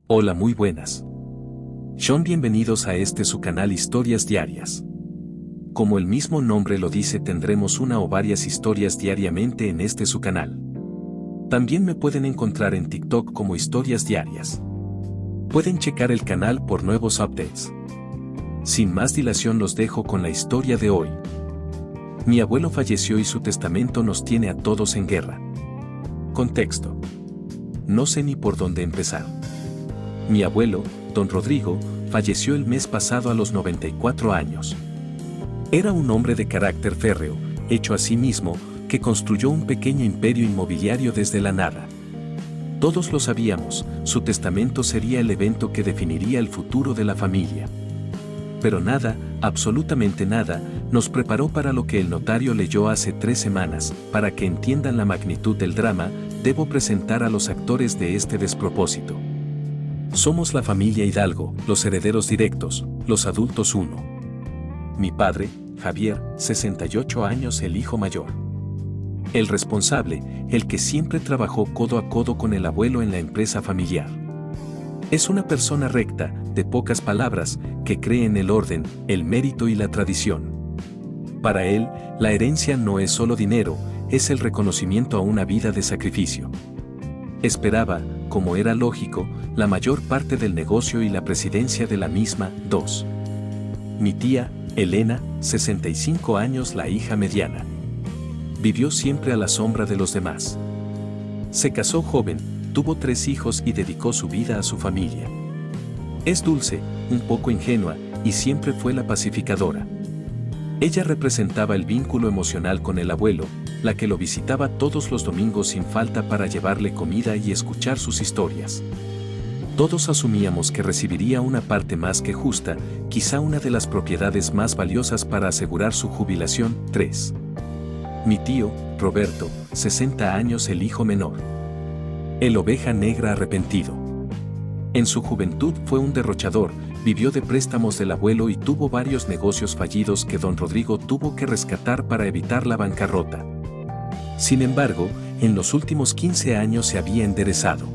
Hola, muy buenas. Son bienvenidos a su canal Historias Diarias. Como el mismo nombre lo dice, tendremos una o varias historias diariamente en su canal. También me pueden encontrar en TikTok como Historias Diarias. Pueden checar el canal por nuevos updates. Sin más dilación, los dejo con la historia de hoy. Mi abuelo falleció y su testamento nos tiene a todos en guerra. Contexto. No sé ni por dónde empezar. Mi abuelo, don Rodrigo, falleció el mes pasado a los 94 años. Era un hombre de carácter férreo, hecho a sí mismo, que construyó un pequeño imperio inmobiliario desde la nada. Todos lo sabíamos, su testamento sería el evento que definiría el futuro de la familia. Pero nada, absolutamente nada, nos preparó para lo que el notario leyó hace 3 semanas. Para que entiendan la magnitud del drama, debo presentar a los actores de este despropósito. Somos la familia Hidalgo, los herederos directos, los adultos 1. Mi padre, Javier, 68 años, el hijo mayor. El responsable, el que siempre trabajó codo a codo con el abuelo en la empresa familiar. Es una persona recta, de pocas palabras, que cree en el orden, el mérito y la tradición. Para él, la herencia no es solo dinero, es el reconocimiento a una vida de sacrificio. Esperaba, como era lógico, la mayor parte del negocio y la presidencia de la misma. 2. Mi tía, Elena, 65 años, la hija mediana. Vivió siempre a la sombra de los demás. Se casó joven, tuvo 3 hijos y dedicó su vida a su familia. Es dulce, un poco ingenua, y siempre fue la pacificadora. Ella representaba el vínculo emocional con el abuelo, la que lo visitaba todos los domingos sin falta para llevarle comida y escuchar sus historias. Todos asumíamos que recibiría una parte más que justa, quizá una de las propiedades más valiosas para asegurar su jubilación. 3. Mi tío, Roberto, 60 años, el hijo menor. El oveja negra arrepentido. En su juventud fue un derrochador, vivió de préstamos del abuelo y tuvo varios negocios fallidos que don Rodrigo tuvo que rescatar para evitar la bancarrota. Sin embargo, en los últimos 15 años se había enderezado.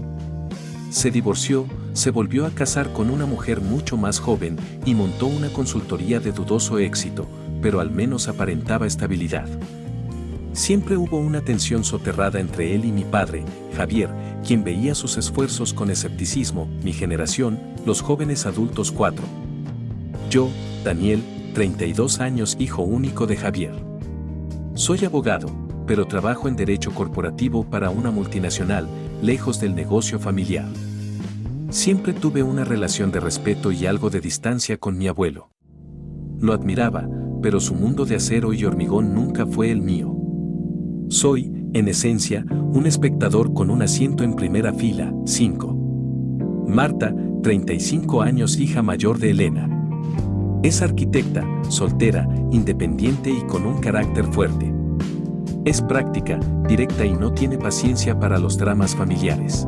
Se divorció, se volvió a casar con una mujer mucho más joven y montó una consultoría de dudoso éxito, pero al menos aparentaba estabilidad. Siempre hubo una tensión soterrada entre él y mi padre, Javier, quien veía sus esfuerzos con escepticismo. Mi generación, los jóvenes adultos 4. Yo, Daniel, 32 años, hijo único de Javier. Soy abogado, pero trabajo en derecho corporativo para una multinacional, lejos del negocio familiar. Siempre tuve una relación de respeto y algo de distancia con mi abuelo. Lo admiraba, pero su mundo de acero y hormigón nunca fue el mío. Soy, en esencia, un espectador con un asiento en primera fila. 5. Marta, 35 años, hija mayor de Elena. Es arquitecta, soltera, independiente y con un carácter fuerte. Es práctica, directa y no tiene paciencia para los dramas familiares.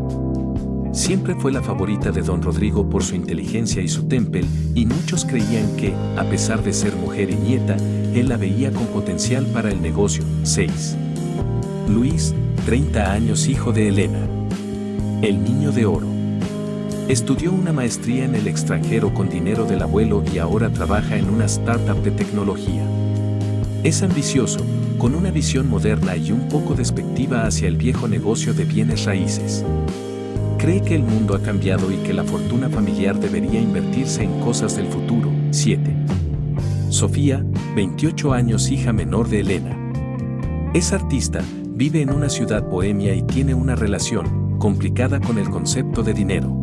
Siempre fue la favorita de don Rodrigo por su inteligencia y su temple, y muchos creían que, a pesar de ser mujer y nieta, él la veía con potencial para el negocio. 6. Luis, 30 años, hijo de Elena. El niño de oro. Estudió una maestría en el extranjero con dinero del abuelo y ahora trabaja en una startup de tecnología. Es ambicioso, con una visión moderna y un poco despectiva hacia el viejo negocio de bienes raíces. Cree que el mundo ha cambiado y que la fortuna familiar debería invertirse en cosas del futuro. 7. Sofía, 28 años, hija menor de Elena. Es artista, vive en una ciudad bohemia y tiene una relación complicada con el concepto de dinero.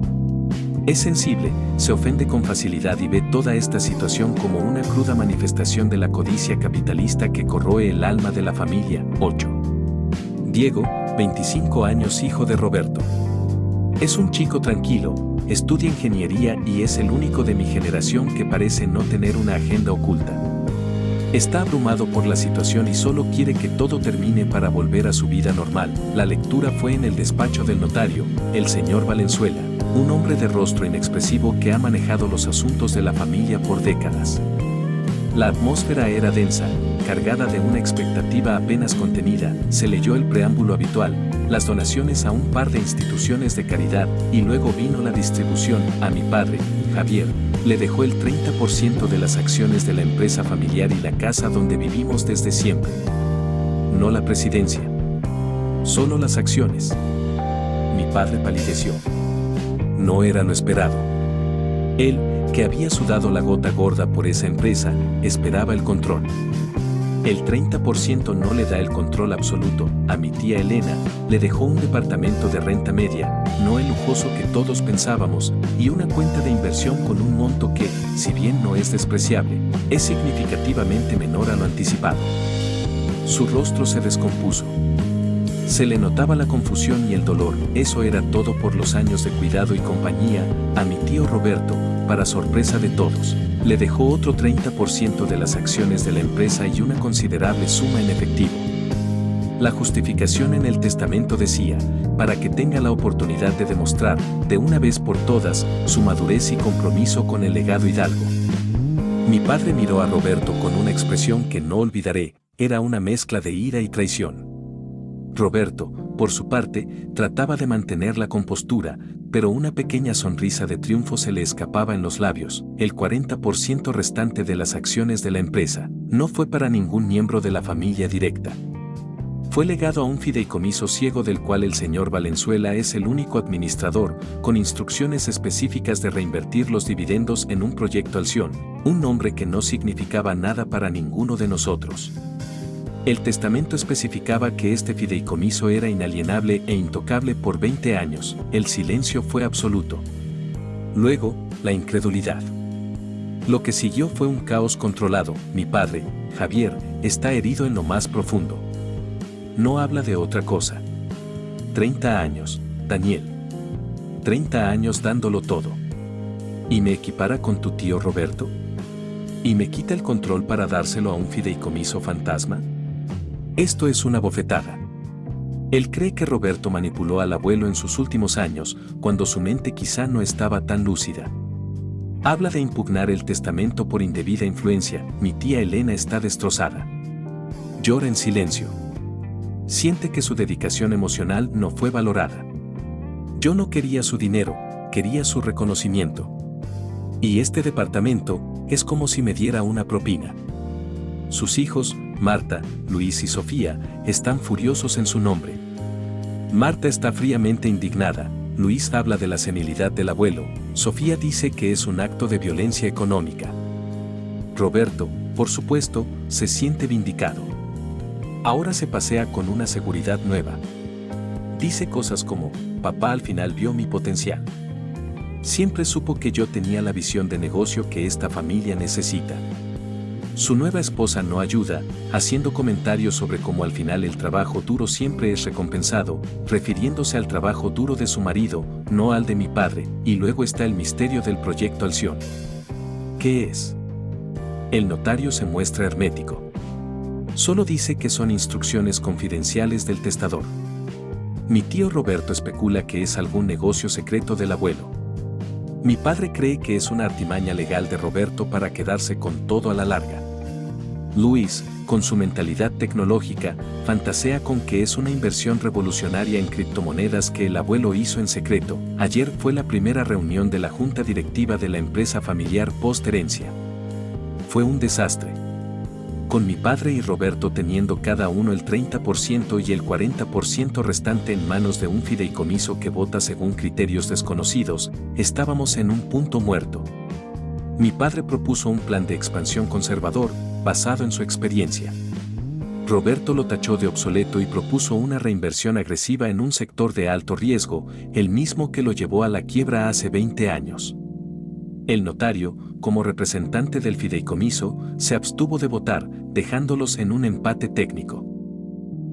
Es sensible, se ofende con facilidad y ve toda esta situación como una cruda manifestación de la codicia capitalista que corroe el alma de la familia. 8. Diego, 25 años, hijo de Roberto. Es un chico tranquilo, estudia ingeniería y es el único de mi generación que parece no tener una agenda oculta. Está abrumado por la situación y solo quiere que todo termine para volver a su vida normal. La lectura fue en el despacho del notario, el señor Valenzuela, un hombre de rostro inexpresivo que ha manejado los asuntos de la familia por décadas. La atmósfera era densa, cargada de una expectativa apenas contenida. Se leyó el preámbulo habitual, las donaciones a un par de instituciones de caridad y luego vino la distribución. A mi padre, Javier, le dejó el 30% de las acciones de la empresa familiar y la casa donde vivimos desde siempre. No la presidencia. Solo las acciones. Mi padre palideció. No era lo esperado. Él, que había sudado la gota gorda por esa empresa, esperaba el control. El 30% no le da el control absoluto. A mi tía Elena le dejó un departamento de renta media, no el lujoso que todos pensábamos, y una cuenta de inversión con un monto que, si bien no es despreciable, es significativamente menor a lo anticipado. Su rostro se descompuso. Se le notaba la confusión y el dolor. Eso era todo por los años de cuidado y compañía. A mi tío Roberto, para sorpresa de todos, le dejó otro 30% de las acciones de la empresa y una considerable suma en efectivo. La justificación en el testamento decía, para que tenga la oportunidad de demostrar, de una vez por todas, su madurez y compromiso con el legado hidalgo. Mi padre miró a Roberto con una expresión que no olvidaré, era una mezcla de ira y traición. Roberto, por su parte, trataba de mantener la compostura, pero una pequeña sonrisa de triunfo se le escapaba en los labios. El 40% restante de las acciones de la empresa no fue para ningún miembro de la familia directa. Fue legado a un fideicomiso ciego del cual el señor Valenzuela es el único administrador, con instrucciones específicas de reinvertir los dividendos en un proyecto Alción, un nombre que no significaba nada para ninguno de nosotros. El testamento especificaba que este fideicomiso era inalienable e intocable por 20 años. El silencio fue absoluto. Luego, la incredulidad. Lo que siguió fue un caos controlado. Mi padre, Javier, está herido en lo más profundo. No habla de otra cosa. 30 años, Daniel. 30 años dándolo todo. ¿Y me equipara con tu tío Roberto? ¿Y me quita el control para dárselo a un fideicomiso fantasma? Esto es una bofetada. Él cree que Roberto manipuló al abuelo en sus últimos años, cuando su mente quizá no estaba tan lúcida. Habla de impugnar el testamento por indebida influencia. Mi tía Elena está destrozada. Llora en silencio. Siente que su dedicación emocional no fue valorada. Yo no quería su dinero, quería su reconocimiento. Y este departamento es como si me diera una propina. Sus hijos, Marta, Luis y Sofía, están furiosos en su nombre. Marta está fríamente indignada, Luis habla de la senilidad del abuelo, Sofía dice que es un acto de violencia económica. Roberto, por supuesto, se siente vindicado. Ahora se pasea con una seguridad nueva. Dice cosas como, papá al final vio mi potencial. Siempre supo que yo tenía la visión de negocio que esta familia necesita. Su nueva esposa no ayuda, haciendo comentarios sobre cómo al final el trabajo duro siempre es recompensado, refiriéndose al trabajo duro de su marido, no al de mi padre, y luego está el misterio del proyecto Alción. ¿Qué es? El notario se muestra hermético. Solo dice que son instrucciones confidenciales del testador. Mi tío Roberto especula que es algún negocio secreto del abuelo. Mi padre cree que es una artimaña legal de Roberto para quedarse con todo a la larga. Luis, con su mentalidad tecnológica, fantasea con que es una inversión revolucionaria en criptomonedas que el abuelo hizo en secreto. Ayer fue la primera reunión de la junta directiva de la empresa familiar post-herencia. Fue un desastre. Con mi padre y Roberto teniendo cada uno el 30% y el 40% restante en manos de un fideicomiso que vota según criterios desconocidos, estábamos en un punto muerto. Mi padre propuso un plan de expansión conservador, basado en su experiencia. Roberto lo tachó de obsoleto y propuso una reinversión agresiva en un sector de alto riesgo, el mismo que lo llevó a la quiebra hace 20 años. El notario, como representante del fideicomiso, se abstuvo de votar, dejándolos en un empate técnico.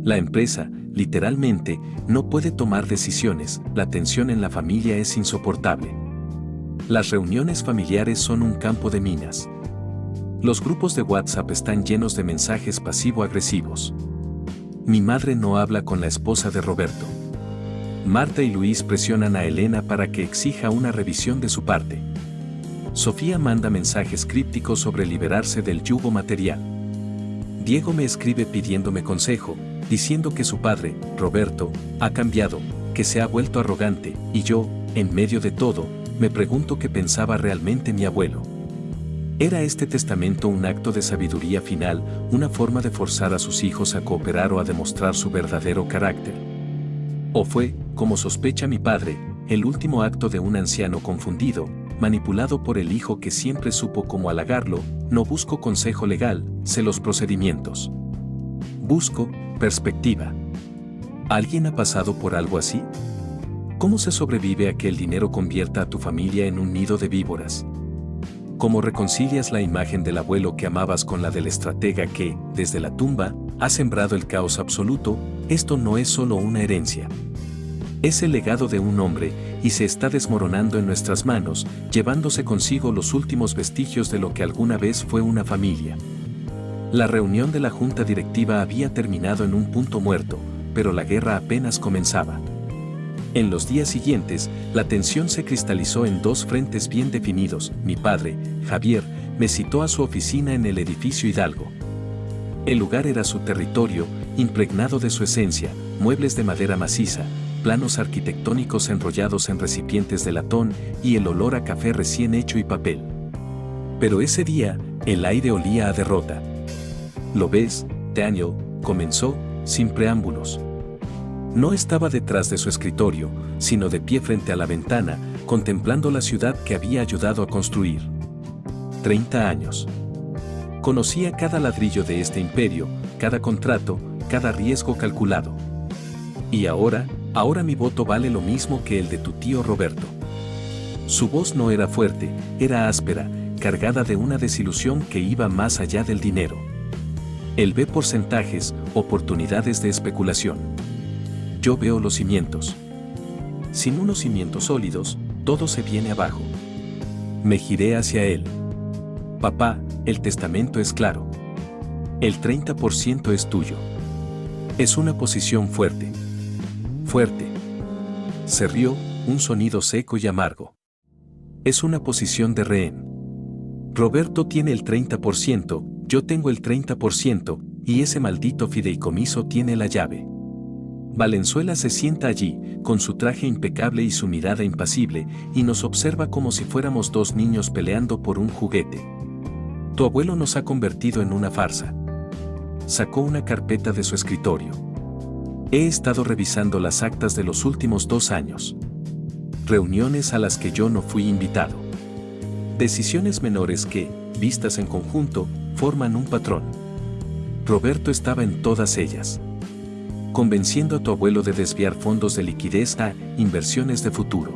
La empresa, literalmente, no puede tomar decisiones, la tensión en la familia es insoportable. Las reuniones familiares son un campo de minas. Los grupos de WhatsApp están llenos de mensajes pasivo-agresivos. Mi madre no habla con la esposa de Roberto. Marta y Luis presionan a Elena para que exija una revisión de su parte. Sofía manda mensajes crípticos sobre liberarse del yugo material. Diego me escribe pidiéndome consejo, diciendo que su padre, Roberto, ha cambiado, que se ha vuelto arrogante, y yo, en medio de todo, me pregunto qué pensaba realmente mi abuelo. ¿Era este testamento un acto de sabiduría final, una forma de forzar a sus hijos a cooperar o a demostrar su verdadero carácter? ¿O fue, como sospecha mi padre, el último acto de un anciano confundido, manipulado por el hijo que siempre supo cómo halagarlo? No busco consejo legal, sé los procedimientos. Busco perspectiva. ¿Alguien ha pasado por algo así? ¿Cómo se sobrevive a que el dinero convierta a tu familia en un nido de víboras? ¿Cómo reconcilias la imagen del abuelo que amabas con la del estratega que, desde la tumba, ha sembrado el caos absoluto? Esto no es solo una herencia. Es el legado de un hombre, y se está desmoronando en nuestras manos, llevándose consigo los últimos vestigios de lo que alguna vez fue una familia. La reunión de la junta directiva había terminado en un punto muerto, pero la guerra apenas comenzaba. En los días siguientes, la tensión se cristalizó en dos frentes bien definidos. Mi padre, Javier, me citó a su oficina en el edificio Hidalgo. El lugar era su territorio, impregnado de su esencia, muebles de madera maciza, planos arquitectónicos enrollados en recipientes de latón y el olor a café recién hecho y papel. Pero ese día, el aire olía a derrota. ¿Lo ves, Daniel?, comenzó, sin preámbulos. No estaba detrás de su escritorio, sino de pie frente a la ventana, contemplando la ciudad que había ayudado a construir. 30 años. Conocía cada ladrillo de este imperio, cada contrato, cada riesgo calculado. Y ahora mi voto vale lo mismo que el de tu tío Roberto. Su voz no era fuerte, era áspera, cargada de una desilusión que iba más allá del dinero. Él ve porcentajes, oportunidades de especulación. Yo veo los cimientos. Sin unos cimientos sólidos, todo se viene abajo. Me giré hacia él. Papá, el testamento es claro. El 30% es tuyo. Es una posición fuerte. Fuerte. Se rió, un sonido seco y amargo. Es una posición de rehén. Roberto tiene el 30%, yo tengo el 30%, y ese maldito fideicomiso tiene la llave. Valenzuela se sienta allí, con su traje impecable y su mirada impasible, y nos observa como si fuéramos dos niños peleando por un juguete. Tu abuelo nos ha convertido en una farsa. Sacó una carpeta de su escritorio. He estado revisando las actas de los últimos 2 años. Reuniones a las que yo no fui invitado. Decisiones menores que, vistas en conjunto, forman un patrón. Roberto estaba en todas ellas. Convenciendo a tu abuelo de desviar fondos de liquidez a inversiones de futuro.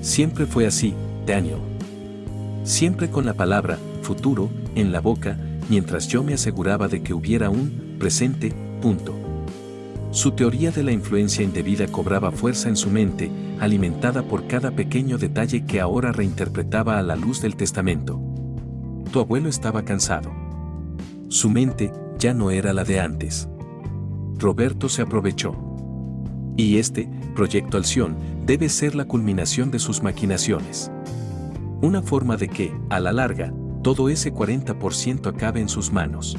Siempre fue así, Daniel. Siempre con la palabra futuro en la boca, mientras yo me aseguraba de que hubiera un presente, punto. Su teoría de la influencia indebida cobraba fuerza en su mente, alimentada por cada pequeño detalle que ahora reinterpretaba a la luz del testamento. Tu abuelo estaba cansado. Su mente ya no era la de antes. Roberto se aprovechó. Y este, Proyecto Alción, debe ser la culminación de sus maquinaciones. Una forma de que, a la larga, todo ese 40% acabe en sus manos.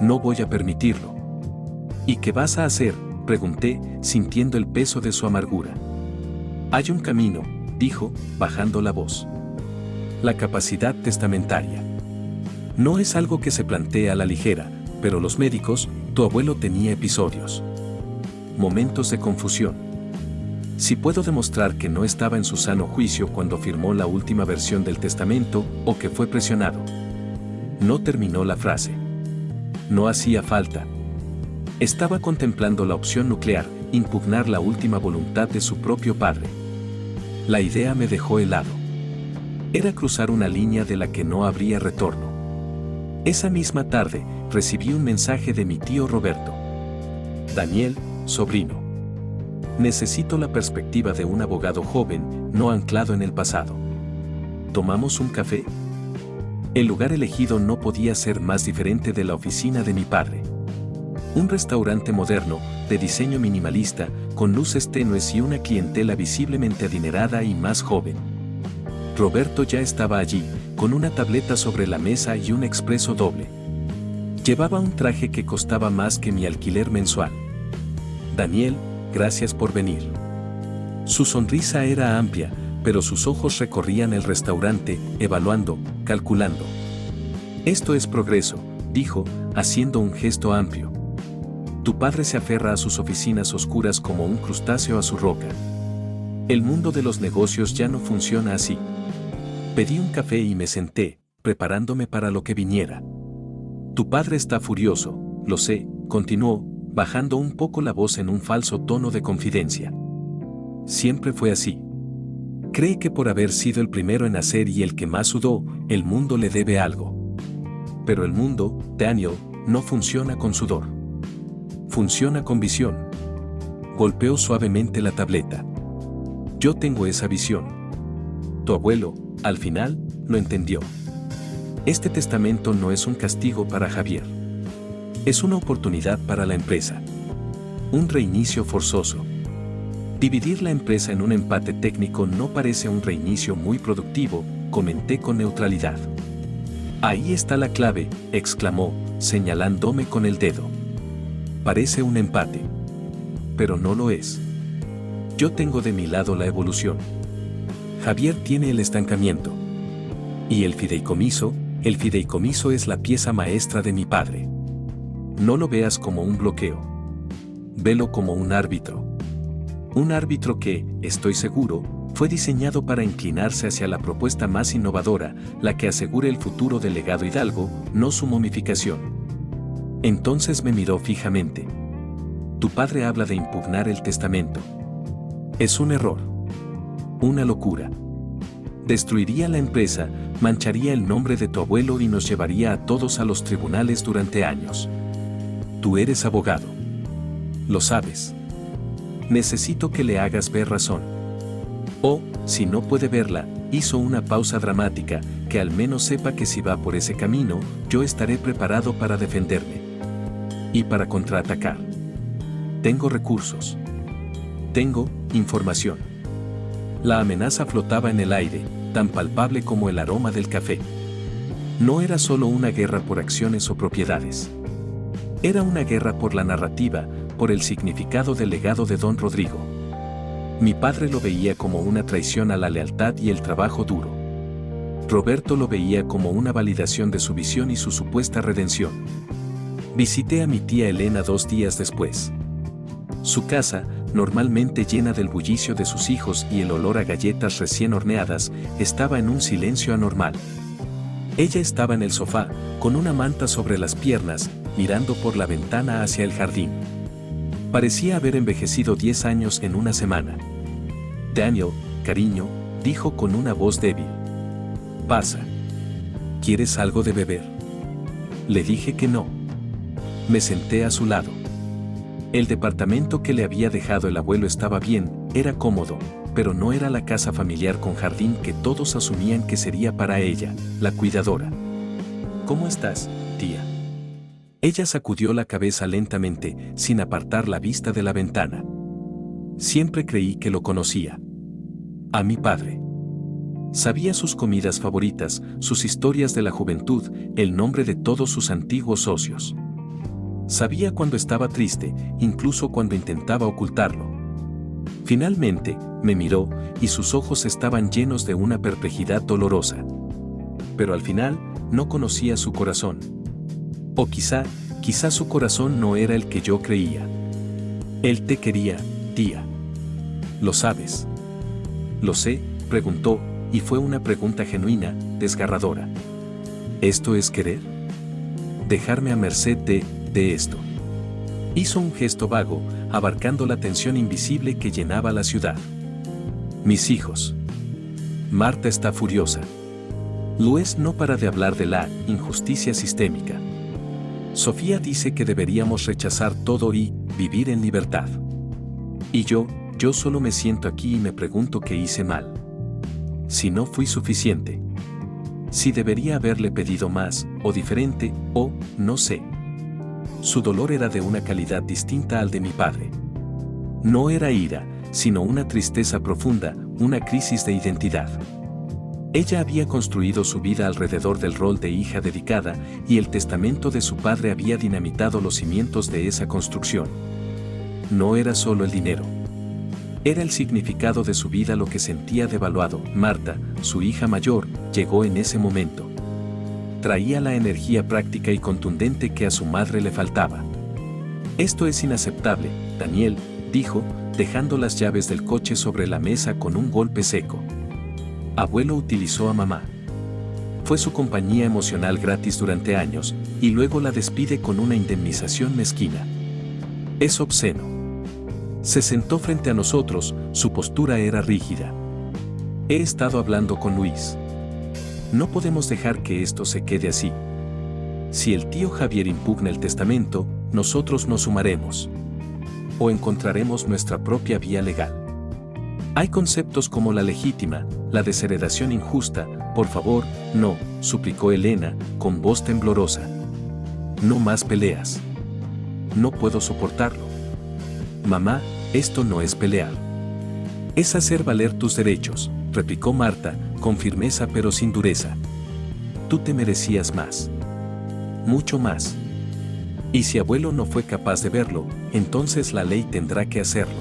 No voy a permitirlo. ¿Y qué vas a hacer?, pregunté, sintiendo el peso de su amargura. Hay un camino, dijo, bajando la voz. La capacidad testamentaria. No es algo que se plantea a la ligera, pero los médicos, tu abuelo tenía episodios. Momentos de confusión. Si puedo demostrar que no estaba en su sano juicio cuando firmó la última versión del testamento, o que fue presionado. No terminó la frase. No hacía falta. Estaba contemplando la opción nuclear, impugnar la última voluntad de su propio padre. La idea me dejó helado. Era cruzar una línea de la que no habría retorno. Esa misma tarde, recibí un mensaje de mi tío Roberto. Daniel, sobrino. Necesito la perspectiva de un abogado joven, no anclado en el pasado. ¿Tomamos un café? El lugar elegido no podía ser más diferente de la oficina de mi padre. Un restaurante moderno, de diseño minimalista, con luces tenues y una clientela visiblemente adinerada y más joven. Roberto ya estaba allí, con una tableta sobre la mesa y un expreso doble. Llevaba un traje que costaba más que mi alquiler mensual. Daniel, gracias por venir. Su sonrisa era amplia, pero sus ojos recorrían el restaurante, evaluando, calculando. Esto es progreso, dijo, haciendo un gesto amplio. Tu padre se aferra a sus oficinas oscuras como un crustáceo a su roca. El mundo de los negocios ya no funciona así. Pedí un café y me senté, preparándome para lo que viniera. Tu padre está furioso, lo sé, continuó, bajando un poco la voz en un falso tono de confidencia. Siempre fue así. Cree que por haber sido el primero en hacer y el que más sudó, el mundo le debe algo. Pero el mundo, Daniel, no funciona con sudor. Funciona con visión. Golpeó suavemente la tableta. Yo tengo esa visión. Tu abuelo, al final, lo entendió. Este testamento no es un castigo para Javier. Es una oportunidad para la empresa. Un reinicio forzoso. Dividir la empresa en un empate técnico no parece un reinicio muy productivo, comenté con neutralidad. Ahí está la clave, exclamó, señalándome con el dedo. Parece un empate. Pero no lo es. Yo tengo de mi lado la evolución. Javier tiene el estancamiento. Y el fideicomiso es la pieza maestra de mi padre. No lo veas como un bloqueo. Velo como un árbitro. Un árbitro que, estoy seguro, fue diseñado para inclinarse hacia la propuesta más innovadora, la que asegure el futuro del legado Hidalgo, no su momificación. Entonces me miró fijamente. Tu padre habla de impugnar el testamento. Es un error. Una locura. Destruiría la empresa, mancharía el nombre de tu abuelo y nos llevaría a todos a los tribunales durante años. Tú eres abogado. Lo sabes. Necesito que le hagas ver razón. O, si no puede verla, hizo una pausa dramática, que al menos sepa que si va por ese camino, yo estaré preparado para defenderme. Y para contraatacar. Tengo recursos. Tengo información. La amenaza flotaba en el aire, tan palpable como el aroma del café. No era solo una guerra por acciones o propiedades. Era una guerra por la narrativa, por el significado del legado de Don Rodrigo. Mi padre lo veía como una traición a la lealtad y el trabajo duro. Roberto lo veía como una validación de su visión y su supuesta redención. Visité a mi tía Elena 2 días después. Su casa, normalmente llena del bullicio de sus hijos y el olor a galletas recién horneadas, estaba en un silencio anormal. Ella estaba en el sofá, con una manta sobre las piernas, mirando por la ventana hacia el jardín. Parecía haber envejecido 10 años en una semana. Daniel, cariño, dijo con una voz débil. Pasa. ¿Quieres algo de beber? Le dije que no. Me senté a su lado. El departamento que le había dejado el abuelo estaba bien, era cómodo, pero no era la casa familiar con jardín que todos asumían que sería para ella, la cuidadora. ¿Cómo estás, tía? Ella sacudió la cabeza lentamente, sin apartar la vista de la ventana. Siempre creí que lo conocía. A mi padre. Sabía sus comidas favoritas, sus historias de la juventud, el nombre de todos sus antiguos socios. Sabía cuando estaba triste, incluso cuando intentaba ocultarlo. Finalmente, me miró, y sus ojos estaban llenos de una perplejidad dolorosa. Pero al final, no conocía su corazón. O quizá su corazón no era el que yo creía. Él te quería, tía. ¿Lo sabes? ¿Lo sé?, preguntó, y fue una pregunta genuina, desgarradora. ¿Esto es querer? ¿Dejarme a merced de esto? Hizo un gesto vago, abarcando la tensión invisible que llenaba la ciudad. Mis hijos. Marta está furiosa. Luis no para de hablar de la injusticia sistémica. Sofía dice que deberíamos rechazar todo y vivir en libertad. Y yo solo me siento aquí y me pregunto qué hice mal. Si no fui suficiente. Si debería haberle pedido más, o diferente, o, no sé. Su dolor era de una calidad distinta al de mi padre. No era ira, sino una tristeza profunda, una crisis de identidad. Ella había construido su vida alrededor del rol de hija dedicada, y el testamento de su padre había dinamitado los cimientos de esa construcción. No era solo el dinero. Era el significado de su vida lo que sentía devaluado. Marta, su hija mayor, llegó en ese momento. Traía la energía práctica y contundente que a su madre le faltaba. «Esto es inaceptable, Daniel», dijo, dejando las llaves del coche sobre la mesa con un golpe seco. Abuelo utilizó a mamá. Fue su compañía emocional gratis durante años, y luego la despide con una indemnización mezquina. Es obsceno. Se sentó frente a nosotros, su postura era rígida. He estado hablando con Luis. No podemos dejar que esto se quede así. Si el tío Javier impugna el testamento, nosotros nos sumaremos. O encontraremos nuestra propia vía legal. Hay conceptos como la legítima, la desheredación injusta. Por favor, no, suplicó Elena, con voz temblorosa. No más peleas. No puedo soportarlo. Mamá, esto no es pelear. Es hacer valer tus derechos, replicó Marta, con firmeza pero sin dureza. Tú te merecías más. Mucho más. Y si abuelo no fue capaz de verlo, entonces la ley tendrá que hacerlo.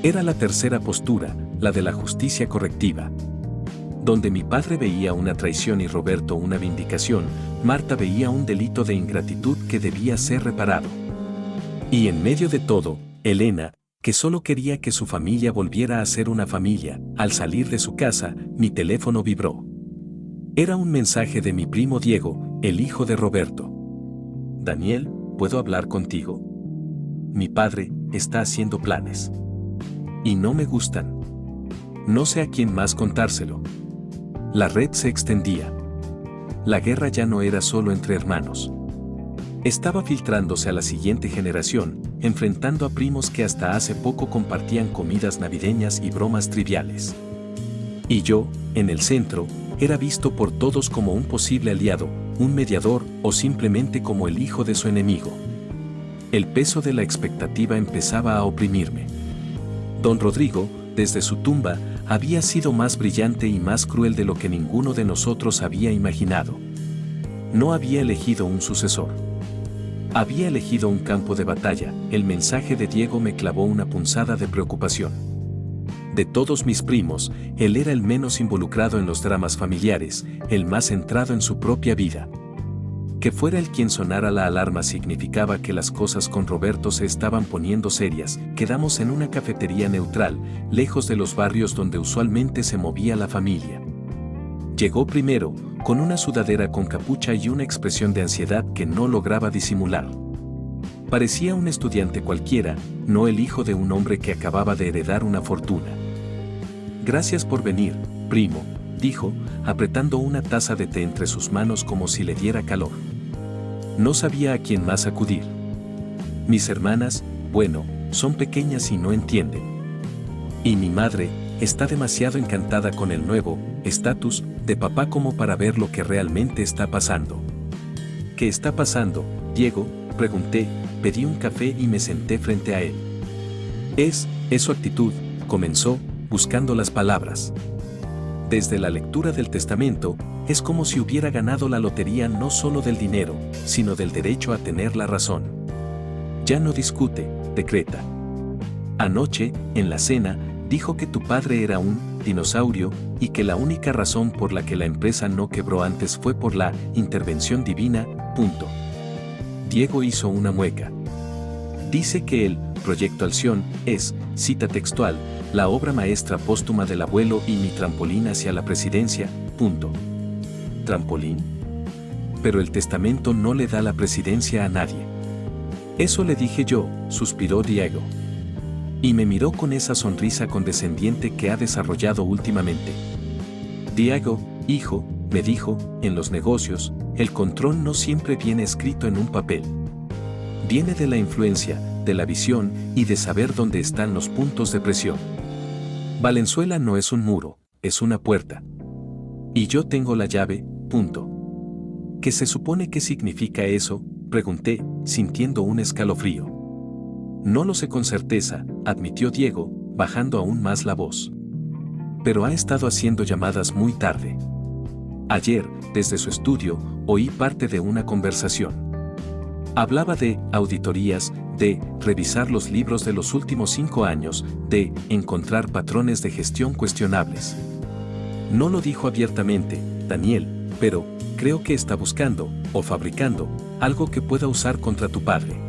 Era la tercera postura, la de la justicia correctiva. Donde mi padre veía una traición y Roberto una vindicación, Marta veía un delito de ingratitud que debía ser reparado. Y en medio de todo, Elena, que solo quería que su familia volviera a ser una familia. Al salir de su casa, mi teléfono vibró. Era un mensaje de mi primo Diego, el hijo de Roberto. Daniel, ¿puedo hablar contigo? Mi padre está haciendo planes. Y no me gustan. No sé a quién más contárselo. La red se extendía. La guerra ya no era solo entre hermanos. Estaba filtrándose a la siguiente generación, enfrentando a primos que hasta hace poco compartían comidas navideñas y bromas triviales. Y yo, en el centro, era visto por todos como un posible aliado, un mediador o simplemente como el hijo de su enemigo. El peso de la expectativa empezaba a oprimirme. Don Rodrigo, desde su tumba, había sido más brillante y más cruel de lo que ninguno de nosotros había imaginado. No había elegido un sucesor. Había elegido un campo de batalla. El mensaje de Diego me clavó una punzada de preocupación. De todos mis primos, él era el menos involucrado en los dramas familiares, el más centrado en su propia vida. Que fuera él quien sonara la alarma significaba que las cosas con Roberto se estaban poniendo serias. Quedamos en una cafetería neutral, lejos de los barrios donde usualmente se movía la familia. Llegó primero, con una sudadera con capucha y una expresión de ansiedad que no lograba disimular. Parecía un estudiante cualquiera, no el hijo de un hombre que acababa de heredar una fortuna. Gracias por venir, primo, dijo, apretando una taza de té entre sus manos como si le diera calor. No sabía a quién más acudir. Mis hermanas, bueno, son pequeñas y no entienden. Y mi madre, está demasiado encantada con el nuevo estatus de papá como para ver lo que realmente está pasando. ¿Qué está pasando, Diego?, pregunté, pedí un café y me senté frente a él. Es su actitud, comenzó, buscando las palabras. Desde la lectura del testamento, es como si hubiera ganado la lotería no solo del dinero, sino del derecho a tener la razón. Ya no discute, decreta. Anoche, en la cena, dijo que tu padre era un dinosaurio y que la única razón por la que la empresa no quebró antes fue por la intervención divina, punto. Diego hizo una mueca. Dice que el Proyecto Alción es, cita textual, la obra maestra póstuma del abuelo y mi trampolín hacia la presidencia, punto. ¿Trampolín? Pero el testamento no le da la presidencia a nadie. Eso le dije yo, suspiró Diego. Y me miró con esa sonrisa condescendiente que ha desarrollado últimamente. Diego, hijo, me dijo, en los negocios, el control no siempre viene escrito en un papel. Viene de la influencia, de la visión y de saber dónde están los puntos de presión. Valenzuela no es un muro, es una puerta. Y yo tengo la llave, punto. ¿Qué se supone que significa eso?, pregunté, sintiendo un escalofrío. No lo sé con certeza, admitió Diego, bajando aún más la voz. pero ha estado haciendo llamadas muy tarde. Ayer, desde su estudio, oí parte de una conversación. Hablaba de auditorías, de revisar los libros de los últimos 5 años, de encontrar patrones de gestión cuestionables. No lo dijo abiertamente, Daniel, pero creo que está buscando, o fabricando, algo que pueda usar contra tu padre.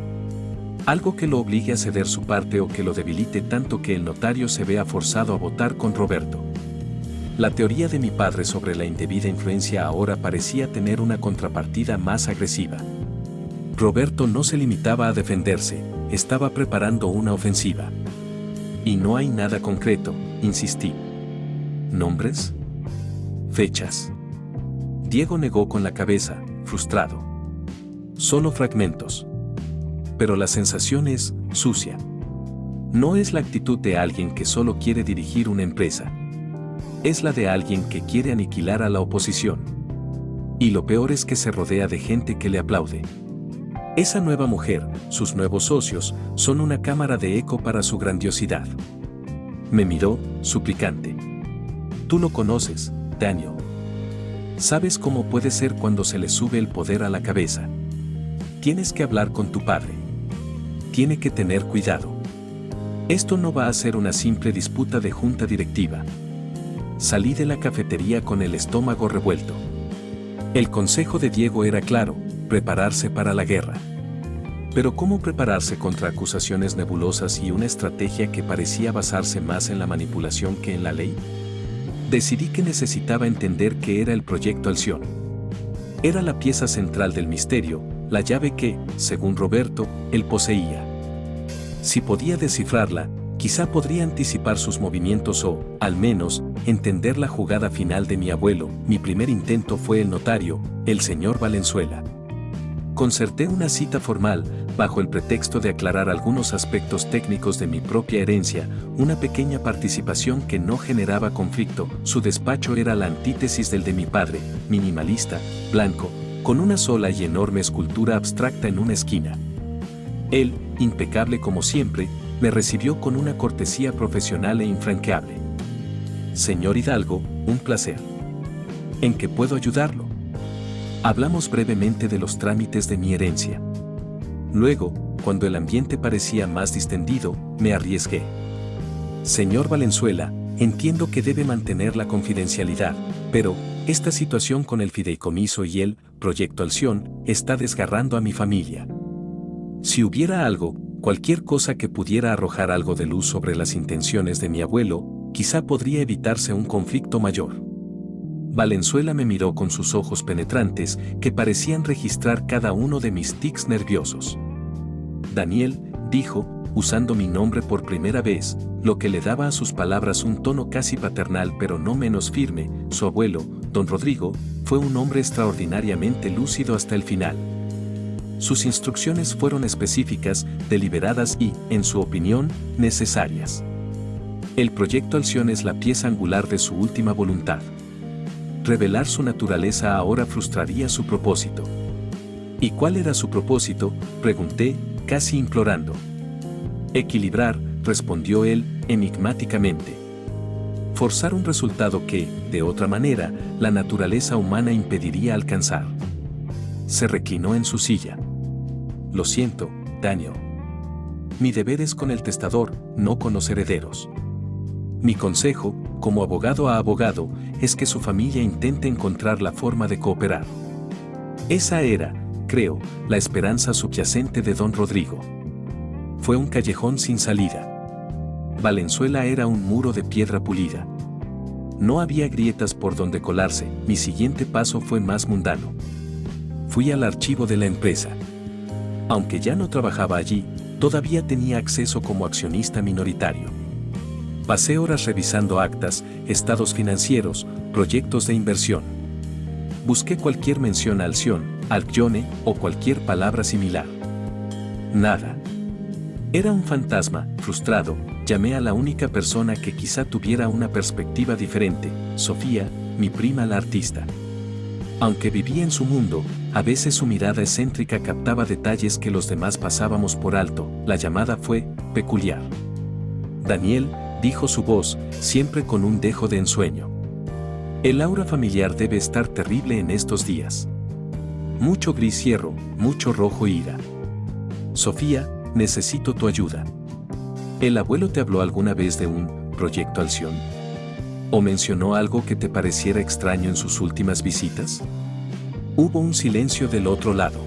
Algo que lo obligue a ceder su parte o que lo debilite tanto que el notario se vea forzado a votar con Roberto. La teoría de mi padre sobre la indebida influencia ahora parecía tener una contrapartida más agresiva. Roberto no se limitaba a defenderse, estaba preparando una ofensiva. Y no hay nada concreto, insistí. ¿Nombres? Fechas. Diego negó con la cabeza, frustrado. Solo fragmentos. Pero la sensación es sucia. No es la actitud de alguien que solo quiere dirigir una empresa. Es la de alguien que quiere aniquilar a la oposición. Y lo peor es que se rodea de gente que le aplaude. Esa nueva mujer, sus nuevos socios, son una cámara de eco para su grandiosidad. Me miró, suplicante. Tú lo conoces, Daniel. Sabes cómo puede ser cuando se le sube el poder a la cabeza. Tienes que hablar con tu padre. Tiene que tener cuidado. Esto no va a ser una simple disputa de junta directiva. Salí de la cafetería con el estómago revuelto. El consejo de Diego era claro: prepararse para la guerra. Pero ¿cómo prepararse contra acusaciones nebulosas y una estrategia que parecía basarse más en la manipulación que en la ley? Decidí que necesitaba entender qué era el Proyecto Alción. Era la pieza central del misterio, la llave que, según Roberto, él poseía. Si podía descifrarla, quizá podría anticipar sus movimientos o, al menos, entender la jugada final de mi abuelo. Mi primer intento fue el notario, el señor Valenzuela. Concerté una cita formal, bajo el pretexto de aclarar algunos aspectos técnicos de mi propia herencia, una pequeña participación que no generaba conflicto. Su despacho era la antítesis del de mi padre, minimalista, blanco, con una sola y enorme escultura abstracta en una esquina. Él, impecable como siempre, me recibió con una cortesía profesional e infranqueable. Señor Hidalgo, un placer. ¿En qué puedo ayudarlo? Hablamos brevemente de los trámites de mi herencia. Luego, cuando el ambiente parecía más distendido, me arriesgué. Señor Valenzuela, entiendo que debe mantener la confidencialidad, pero esta situación con el fideicomiso y el Proyecto Alción está desgarrando a mi familia. Si hubiera algo, cualquier cosa que pudiera arrojar algo de luz sobre las intenciones de mi abuelo, quizá podría evitarse un conflicto mayor. Valenzuela me miró con sus ojos penetrantes que parecían registrar cada uno de mis tics nerviosos. Daniel, dijo, usando mi nombre por primera vez, lo que le daba a sus palabras un tono casi paternal pero no menos firme. Su abuelo, don Rodrigo, fue un hombre extraordinariamente lúcido hasta el final. Sus instrucciones fueron específicas, deliberadas y, en su opinión, necesarias. El Proyecto Alción es la pieza angular de su última voluntad. Revelar su naturaleza ahora frustraría su propósito. ¿Y cuál era su propósito?, pregunté, casi implorando. Equilibrar, respondió él, enigmáticamente. Forzar un resultado que, de otra manera, la naturaleza humana impediría alcanzar. Se reclinó en su silla. Lo siento, Daniel. Mi deber es con el testador, no con los herederos. Mi consejo, como abogado a abogado, es que su familia intente encontrar la forma de cooperar. Esa era, creo, la esperanza subyacente de don Rodrigo. Fue un callejón sin salida. Valenzuela era un muro de piedra pulida. No había grietas por donde colarse. Mi siguiente paso fue más mundano. Fui al archivo de la empresa. Aunque ya no trabajaba allí, todavía tenía acceso como accionista minoritario. Pasé horas revisando actas, estados financieros, proyectos de inversión. Busqué cualquier mención a Alción, Alcione o cualquier palabra similar. Nada. Era un fantasma. Frustrado, llamé a la única persona que quizá tuviera una perspectiva diferente, Sofía, mi prima la artista. Aunque vivía en su mundo, a veces su mirada excéntrica captaba detalles que los demás pasábamos por alto. La llamada fue peculiar. Daniel, dijo su voz, siempre con un dejo de ensueño. El aura familiar debe estar terrible en estos días. Mucho gris hierro, mucho rojo ira. Sofía, necesito tu ayuda. ¿El abuelo te habló alguna vez de un proyecto Alción? ¿O mencionó algo que te pareciera extraño en sus últimas visitas? Hubo un silencio del otro lado.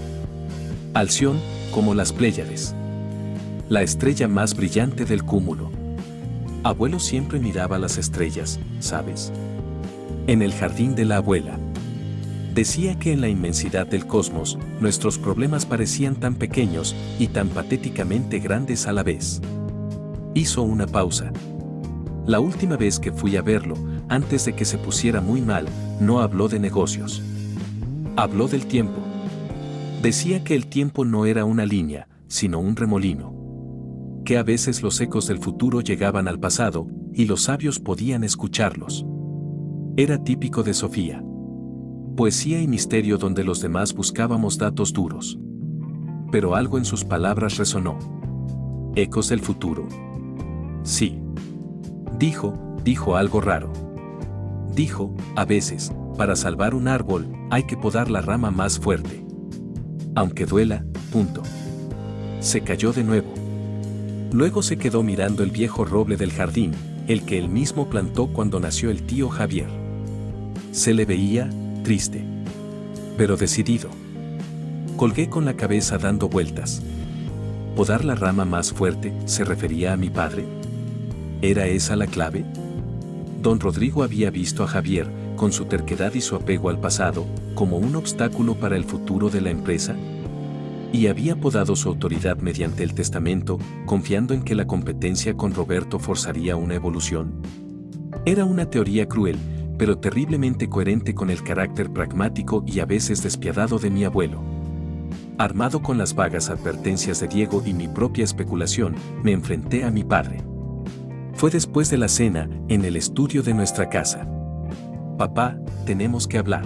Alción, como las Pléyades. La estrella más brillante del cúmulo. Abuelo siempre miraba las estrellas, ¿sabes? En el jardín de la abuela. Decía que en la inmensidad del cosmos, nuestros problemas parecían tan pequeños y tan patéticamente grandes a la vez. Hizo una pausa. La última vez que fui a verlo, antes de que se pusiera muy mal, no habló de negocios. Habló del tiempo. Decía que el tiempo no era una línea, sino un remolino. Que a veces los ecos del futuro llegaban al pasado, y los sabios podían escucharlos. Era típico de Sofía. Poesía y misterio donde los demás buscábamos datos duros. Pero algo en sus palabras resonó. ¿Ecos del futuro? Sí. Dijo algo raro. Dijo, a veces, para salvar un árbol, hay que podar la rama más fuerte. Aunque duela, punto. Se cayó de nuevo. Luego se quedó mirando el viejo roble del jardín, el que él mismo plantó cuando nació el tío Javier. Se le veía, triste. Pero decidido. Colgué con la cabeza dando vueltas. ¿Podar la rama más fuerte se refería a mi padre? ¿Era esa la clave? Don Rodrigo había visto a Javier, con su terquedad y su apego al pasado, como un obstáculo para el futuro de la empresa. Y había podado su autoridad mediante el testamento, confiando en que la competencia con Roberto forzaría una evolución. Era una teoría cruel, pero terriblemente coherente con el carácter pragmático y a veces despiadado de mi abuelo. Armado con las vagas advertencias de Diego y mi propia especulación, me enfrenté a mi padre. Fue después de la cena, en el estudio de nuestra casa. Papá, tenemos que hablar.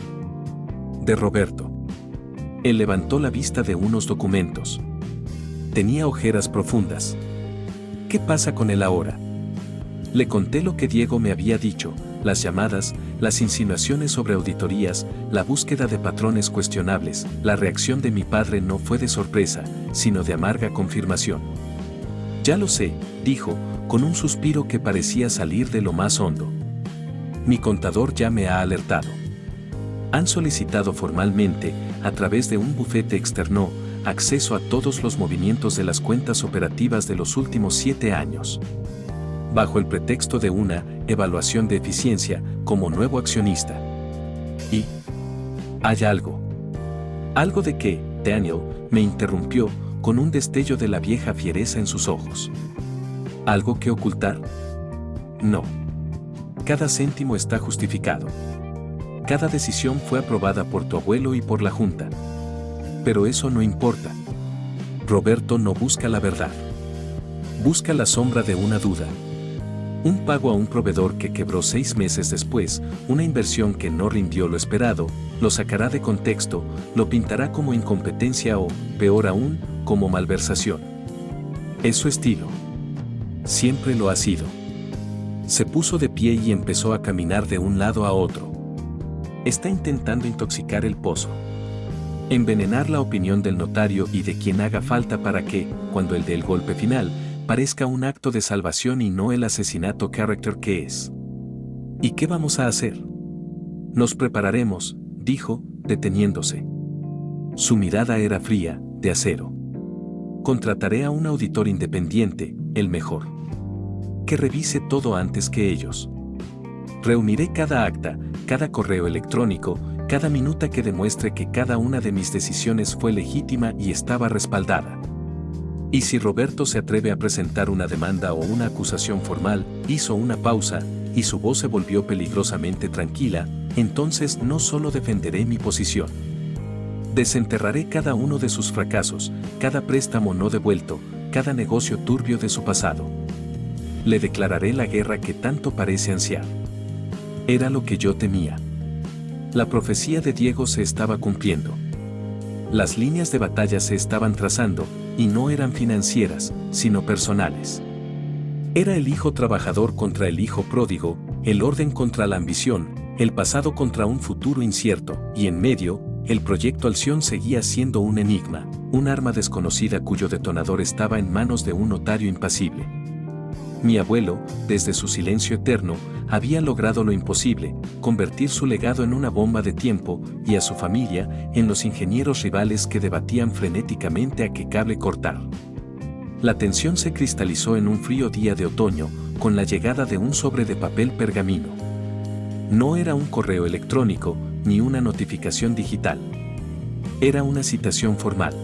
De Roberto. Él levantó la vista de unos documentos. Tenía ojeras profundas. ¿Qué pasa con él ahora? Le conté lo que Diego me había dicho, las llamadas, las insinuaciones sobre auditorías, la búsqueda de patrones cuestionables. La reacción de mi padre no fue de sorpresa, sino de amarga confirmación. Ya lo sé, dijo, con un suspiro que parecía salir de lo más hondo. Mi contador ya me ha alertado. Han solicitado formalmente, a través de un bufete externo, acceso a todos los movimientos de las cuentas operativas de los últimos 7 años. Bajo el pretexto de una evaluación de eficiencia como nuevo accionista. Y hay algo. Algo de que, Daniel, me interrumpió, con un destello de la vieja fiereza en sus ojos. ¿Algo que ocultar? No. Cada céntimo está justificado. Cada decisión fue aprobada por tu abuelo y por la Junta. Pero eso no importa. Roberto no busca la verdad. Busca la sombra de una duda. Un pago a un proveedor que quebró 6 meses después, una inversión que no rindió lo esperado, lo sacará de contexto, lo pintará como incompetencia o, peor aún, como malversación. Es su estilo. Siempre lo ha sido. Se puso de pie y empezó a caminar de un lado a otro. Está intentando intoxicar el pozo. Envenenar la opinión del notario y de quien haga falta para que, cuando el dé el golpe final, parezca un acto de salvación y no el asesinato character que es. ¿Y qué vamos a hacer? Nos prepararemos, dijo, deteniéndose. Su mirada era fría, de acero. Contrataré a un auditor independiente, el mejor. Que revise todo antes que ellos. Reuniré cada acta, cada correo electrónico, cada minuta que demuestre que cada una de mis decisiones fue legítima y estaba respaldada. Y si Roberto se atreve a presentar una demanda o una acusación formal, hizo una pausa, y su voz se volvió peligrosamente tranquila, entonces no solo defenderé mi posición. Desenterraré cada uno de sus fracasos, cada préstamo no devuelto, cada negocio turbio de su pasado. Le declararé la guerra que tanto parece ansiar. Era lo que yo temía. La profecía de Diego se estaba cumpliendo. Las líneas de batalla se estaban trazando, y no eran financieras, sino personales. Era el hijo trabajador contra el hijo pródigo, el orden contra la ambición, el pasado contra un futuro incierto, y en medio, el proyecto Alción seguía siendo un enigma, un arma desconocida cuyo detonador estaba en manos de un notario impasible. Mi abuelo, desde su silencio eterno, había logrado lo imposible, convertir su legado en una bomba de tiempo, y a su familia, en los ingenieros rivales que debatían frenéticamente a qué cable cortar. La tensión se cristalizó en un frío día de otoño, con la llegada de un sobre de papel pergamino. No era un correo electrónico, ni una notificación digital. Era una citación formal.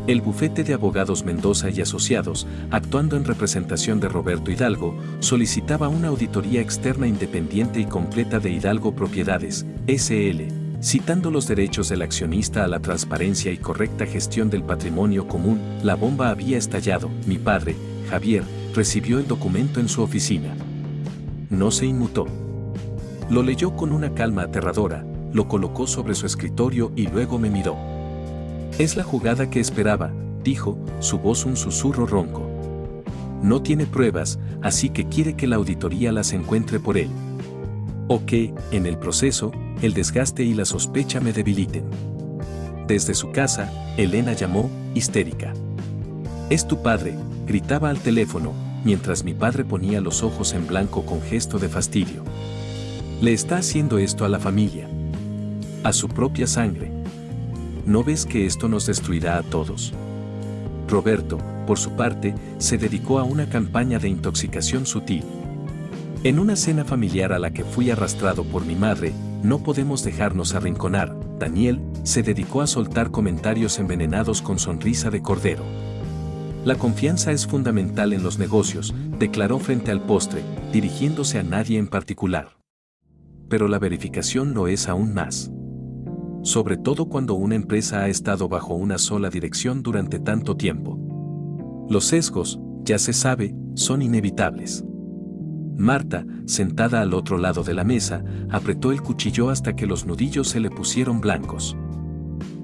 El bufete de abogados Mendoza y Asociados, actuando en representación de Roberto Hidalgo, solicitaba una auditoría externa independiente y completa de Hidalgo Propiedades, S.L., citando los derechos del accionista a la transparencia y correcta gestión del patrimonio común. La bomba había estallado. Mi padre, Javier, recibió el documento en su oficina. No se inmutó. Lo leyó con una calma aterradora, lo colocó sobre su escritorio y luego me miró. «Es la jugada que esperaba», dijo, su voz un susurro ronco. «No tiene pruebas, así que quiere que la auditoría las encuentre por él. O que, en el proceso, el desgaste y la sospecha me debiliten». Desde su casa, Elena llamó, histérica. «Es tu padre», gritaba al teléfono, mientras mi padre ponía los ojos en blanco con gesto de fastidio. «Le está haciendo esto a la familia. A su propia sangre. ¿No ves que esto nos destruirá a todos?». Roberto, por su parte, se dedicó a una campaña de intoxicación sutil. «En una cena familiar a la que fui arrastrado por mi madre, no podemos dejarnos arrinconar», Daniel se dedicó a soltar comentarios envenenados con sonrisa de cordero. «La confianza es fundamental en los negocios», declaró frente al postre, dirigiéndose a nadie en particular. «Pero la verificación lo es aún más. Sobre todo cuando una empresa ha estado bajo una sola dirección durante tanto tiempo. Los sesgos, ya se sabe, son inevitables». Marta, sentada al otro lado de la mesa, apretó el cuchillo hasta que los nudillos se le pusieron blancos.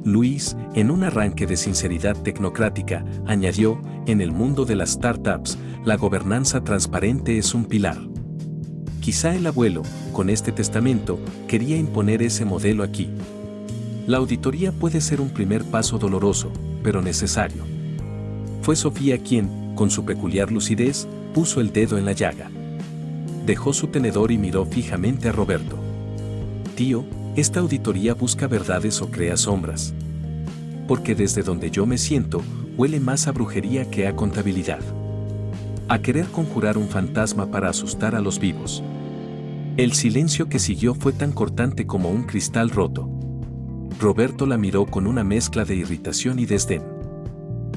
Luis, en un arranque de sinceridad tecnocrática, añadió, «En el mundo de las startups, la gobernanza transparente es un pilar». Quizá el abuelo, con este testamento, quería imponer ese modelo aquí. La auditoría puede ser un primer paso doloroso, pero necesario. Fue Sofía quien, con su peculiar lucidez, puso el dedo en la llaga. Dejó su tenedor y miró fijamente a Roberto. «Tío, ¿esta auditoría busca verdades o crea sombras? Porque desde donde yo me siento, huele más a brujería que a contabilidad. A querer conjurar un fantasma para asustar a los vivos». El silencio que siguió fue tan cortante como un cristal roto. Roberto la miró con una mezcla de irritación y desdén.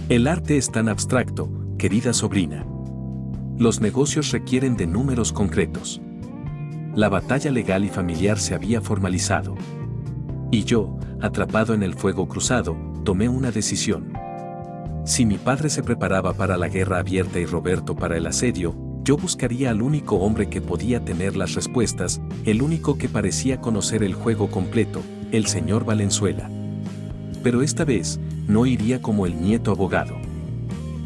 «El arte es tan abstracto, querida sobrina. Los negocios requieren de números concretos». La batalla legal y familiar se había formalizado. Y yo, atrapado en el fuego cruzado, tomé una decisión. Si mi padre se preparaba para la guerra abierta y Roberto para el asedio, yo buscaría al único hombre que podía tener las respuestas, el único que parecía conocer el juego completo, el señor Valenzuela. Pero esta vez, no iría como el nieto abogado.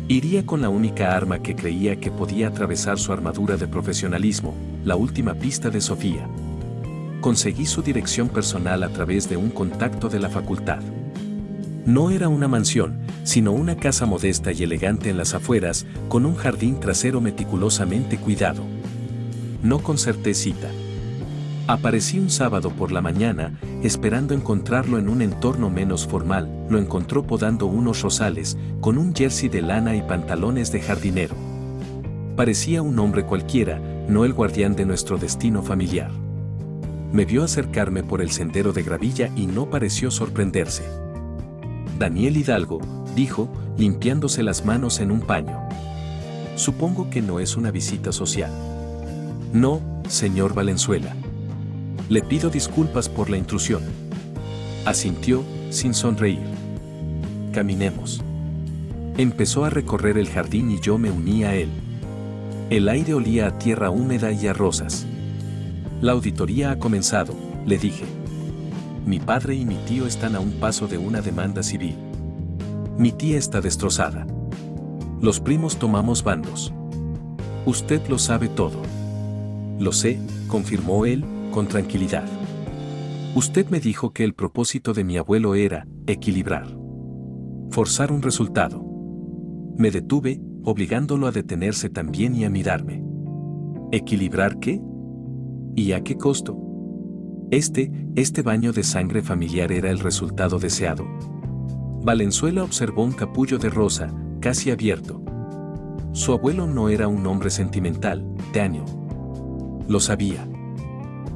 Iría con la única arma que creía que podía atravesar su armadura de profesionalismo, la última pista de Sofía. Conseguí su dirección personal a través de un contacto de la facultad. No era una mansión, sino una casa modesta y elegante en las afueras, con un jardín trasero meticulosamente cuidado. No concerté cita. Aparecí un sábado por la mañana, esperando encontrarlo en un entorno menos formal. Lo encontró podando unos rosales, con un jersey de lana y pantalones de jardinero. Parecía un hombre cualquiera, no el guardián de nuestro destino familiar. Me vio acercarme por el sendero de gravilla y no pareció sorprenderse. «Daniel Hidalgo», dijo, limpiándose las manos en un paño. «Supongo que no es una visita social». «No, señor Valenzuela. Le pido disculpas por la intrusión». Asintió, sin sonreír. «Caminemos». Empezó a recorrer el jardín y yo me uní a él. El aire olía a tierra húmeda y a rosas. «La auditoría ha comenzado», le dije. «Mi padre y mi tío están a un paso de una demanda civil. Mi tía está destrozada. Los primos tomamos bandos. Usted lo sabe todo. Lo sé, confirmó él, con tranquilidad. Usted me dijo que el propósito de mi abuelo era equilibrar. Forzar un resultado. Me detuve, obligándolo a detenerse también y a mirarme. ¿Equilibrar qué? ¿Y a qué costo? Este baño de sangre familiar era el resultado deseado. Valenzuela observó un capullo de rosa, casi abierto. Su abuelo no era un hombre sentimental, Daniel. Lo sabía.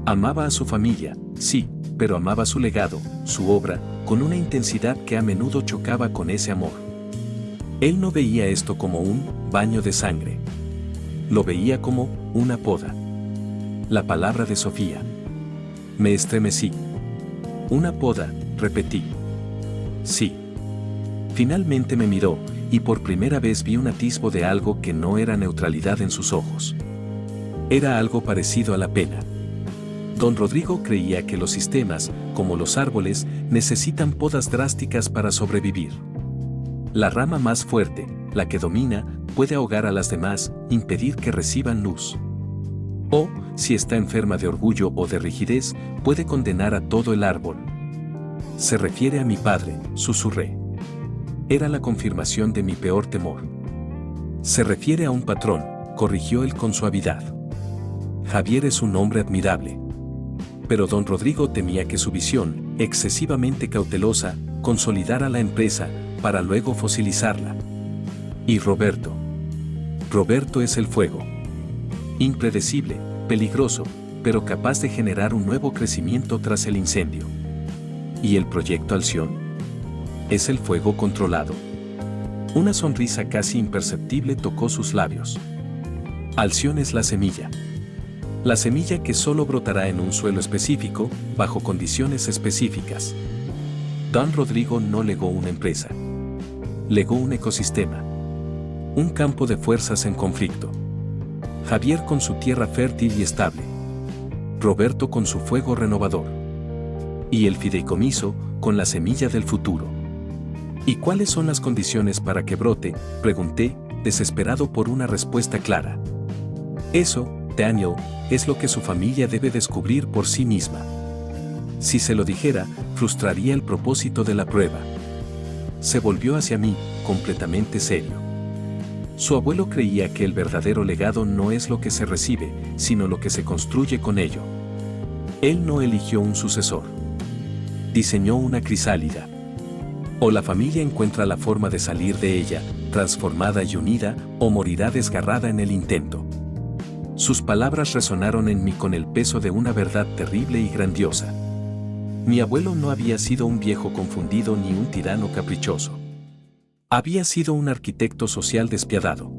Amaba a su familia, sí, pero amaba su legado, su obra, con una intensidad que a menudo chocaba con ese amor. Él no veía esto como un baño de sangre. Lo veía como una poda. La palabra de Sofía. Me estremecí. Una poda, repetí. Sí. Finalmente me miró, y por primera vez vi un atisbo de algo que no era neutralidad en sus ojos. Era algo parecido a la pena. Don Rodrigo creía que los sistemas, como los árboles, necesitan podas drásticas para sobrevivir. La rama más fuerte, la que domina, puede ahogar a las demás, impedir que reciban luz. O, si está enferma de orgullo o de rigidez, puede condenar a todo el árbol. Se refiere a mi padre, susurré. Era la confirmación de mi peor temor. Se refiere a un patrón, corrigió él con suavidad. Javier es un hombre admirable. Pero don Rodrigo temía que su visión, excesivamente cautelosa, consolidara la empresa, para luego fosilizarla. Y Roberto. Roberto es el fuego. Impredecible, peligroso, pero capaz de generar un nuevo crecimiento tras el incendio. ¿Y el proyecto Alción? ¿Es el fuego controlado? Una sonrisa casi imperceptible tocó sus labios. Alción es la semilla. La semilla que solo brotará en un suelo específico, bajo condiciones específicas. Don Rodrigo no legó una empresa. Legó un ecosistema. Un campo de fuerzas en conflicto. Javier con su tierra fértil y estable. Roberto con su fuego renovador. Y el fideicomiso, con la semilla del futuro. ¿Y cuáles son las condiciones para que brote?, pregunté, desesperado por una respuesta clara. Eso, Daniel, es lo que su familia debe descubrir por sí misma. Si se lo dijera, frustraría el propósito de la prueba. Se volvió hacia mí, completamente serio. Su abuelo creía que el verdadero legado no es lo que se recibe, sino lo que se construye con ello. Él no eligió un sucesor. Diseñó una crisálida. O la familia encuentra la forma de salir de ella, transformada y unida, o morirá desgarrada en el intento. Sus palabras resonaron en mí con el peso de una verdad terrible y grandiosa. Mi abuelo no había sido un viejo confundido ni un tirano caprichoso. Había sido un arquitecto social despiadado.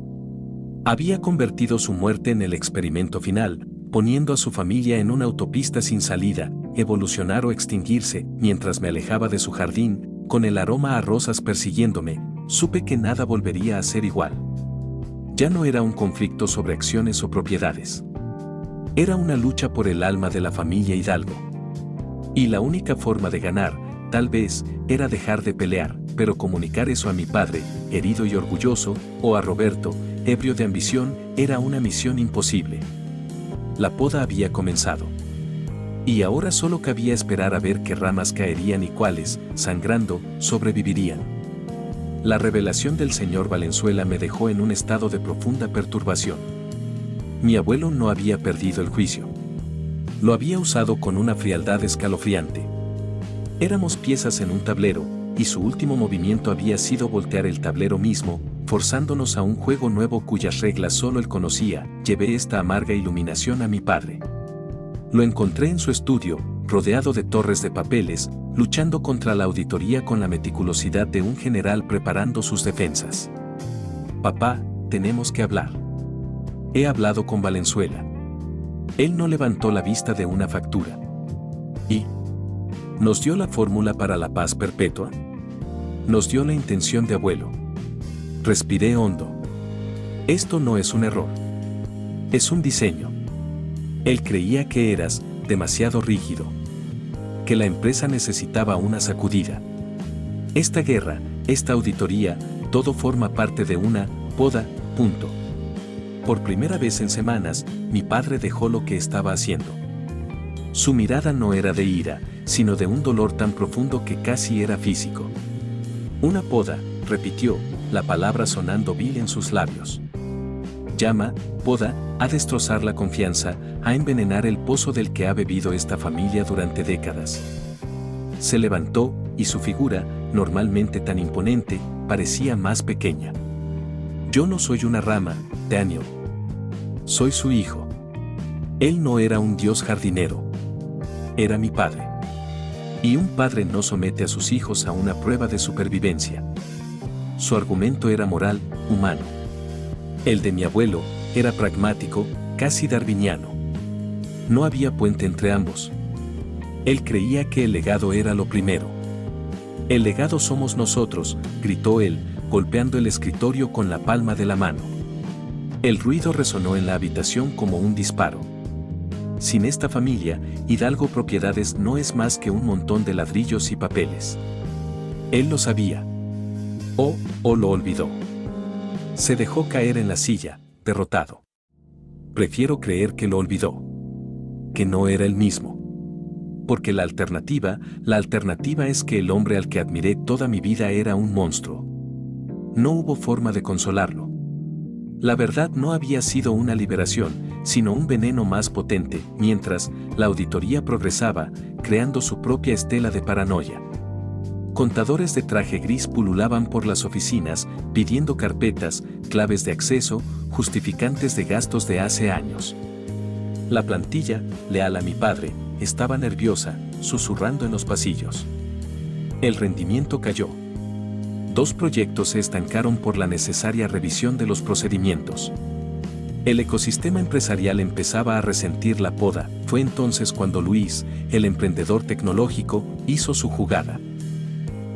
Había convertido su muerte en el experimento final, poniendo a su familia en una autopista sin salida, evolucionar o extinguirse. Mientras me alejaba de su jardín, con el aroma a rosas persiguiéndome, supe que nada volvería a ser igual. Ya no era un conflicto sobre acciones o propiedades. Era una lucha por el alma de la familia Hidalgo. Y la única forma de ganar, tal vez, era dejar de pelear, pero comunicar eso a mi padre, herido y orgulloso, o a Roberto, ebrio de ambición, era una misión imposible. La poda había comenzado. Y ahora solo cabía esperar a ver qué ramas caerían y cuáles, sangrando, sobrevivirían. La revelación del señor Valenzuela me dejó en un estado de profunda perturbación. Mi abuelo no había perdido el juicio. Lo había usado con una frialdad escalofriante. Éramos piezas en un tablero, y su último movimiento había sido voltear el tablero mismo, forzándonos a un juego nuevo cuyas reglas solo él conocía. Llevé esta amarga iluminación a mi padre. Lo encontré en su estudio, rodeado de torres de papeles, luchando contra la auditoría con la meticulosidad de un general preparando sus defensas. Papá, tenemos que hablar. He hablado con Valenzuela. Él no levantó la vista de una factura. ¿Y nos dio la fórmula para la paz perpetua? Nos dio la intención de abuelo. Respiré hondo. Esto no es un error. Es un diseño. Él creía que eras demasiado rígido. Que la empresa necesitaba una sacudida. Esta guerra, esta auditoría, todo forma parte de una poda, punto. Por primera vez en semanas, mi padre dejó lo que estaba haciendo. Su mirada no era de ira, sino de un dolor tan profundo que casi era físico. Una poda, repitió, la palabra sonando vil en sus labios. Llama, poda, a destrozar la confianza, a envenenar el pozo del que ha bebido esta familia durante décadas. Se levantó, y su figura, normalmente tan imponente, parecía más pequeña. Yo no soy una rama, Daniel. Soy su hijo. Él no era un dios jardinero. Era mi padre. Y un padre no somete a sus hijos a una prueba de supervivencia. Su argumento era moral, humano. El de mi abuelo era pragmático, casi darwiniano. No había puente entre ambos. Él creía que el legado era lo primero. El legado somos nosotros, gritó él, golpeando el escritorio con la palma de la mano. El ruido resonó en la habitación como un disparo. Sin esta familia, Hidalgo Propiedades no es más que un montón de ladrillos y papeles. Él lo sabía. O lo olvidó. Se dejó caer en la silla, derrotado. Prefiero creer que lo olvidó. Que no era el mismo. Porque la alternativa es que el hombre al que admiré toda mi vida era un monstruo. No hubo forma de consolarlo. La verdad no había sido una liberación, sino un veneno más potente, mientras la auditoría progresaba, creando su propia estela de paranoia. Contadores de traje gris pululaban por las oficinas, pidiendo carpetas, claves de acceso, justificantes de gastos de hace años. La plantilla, leal a mi padre, estaba nerviosa, susurrando en los pasillos. El rendimiento cayó. 2 proyectos se estancaron por la necesaria revisión de los procedimientos. El ecosistema empresarial empezaba a resentir la poda. Fue entonces cuando Luis, el emprendedor tecnológico, hizo su jugada.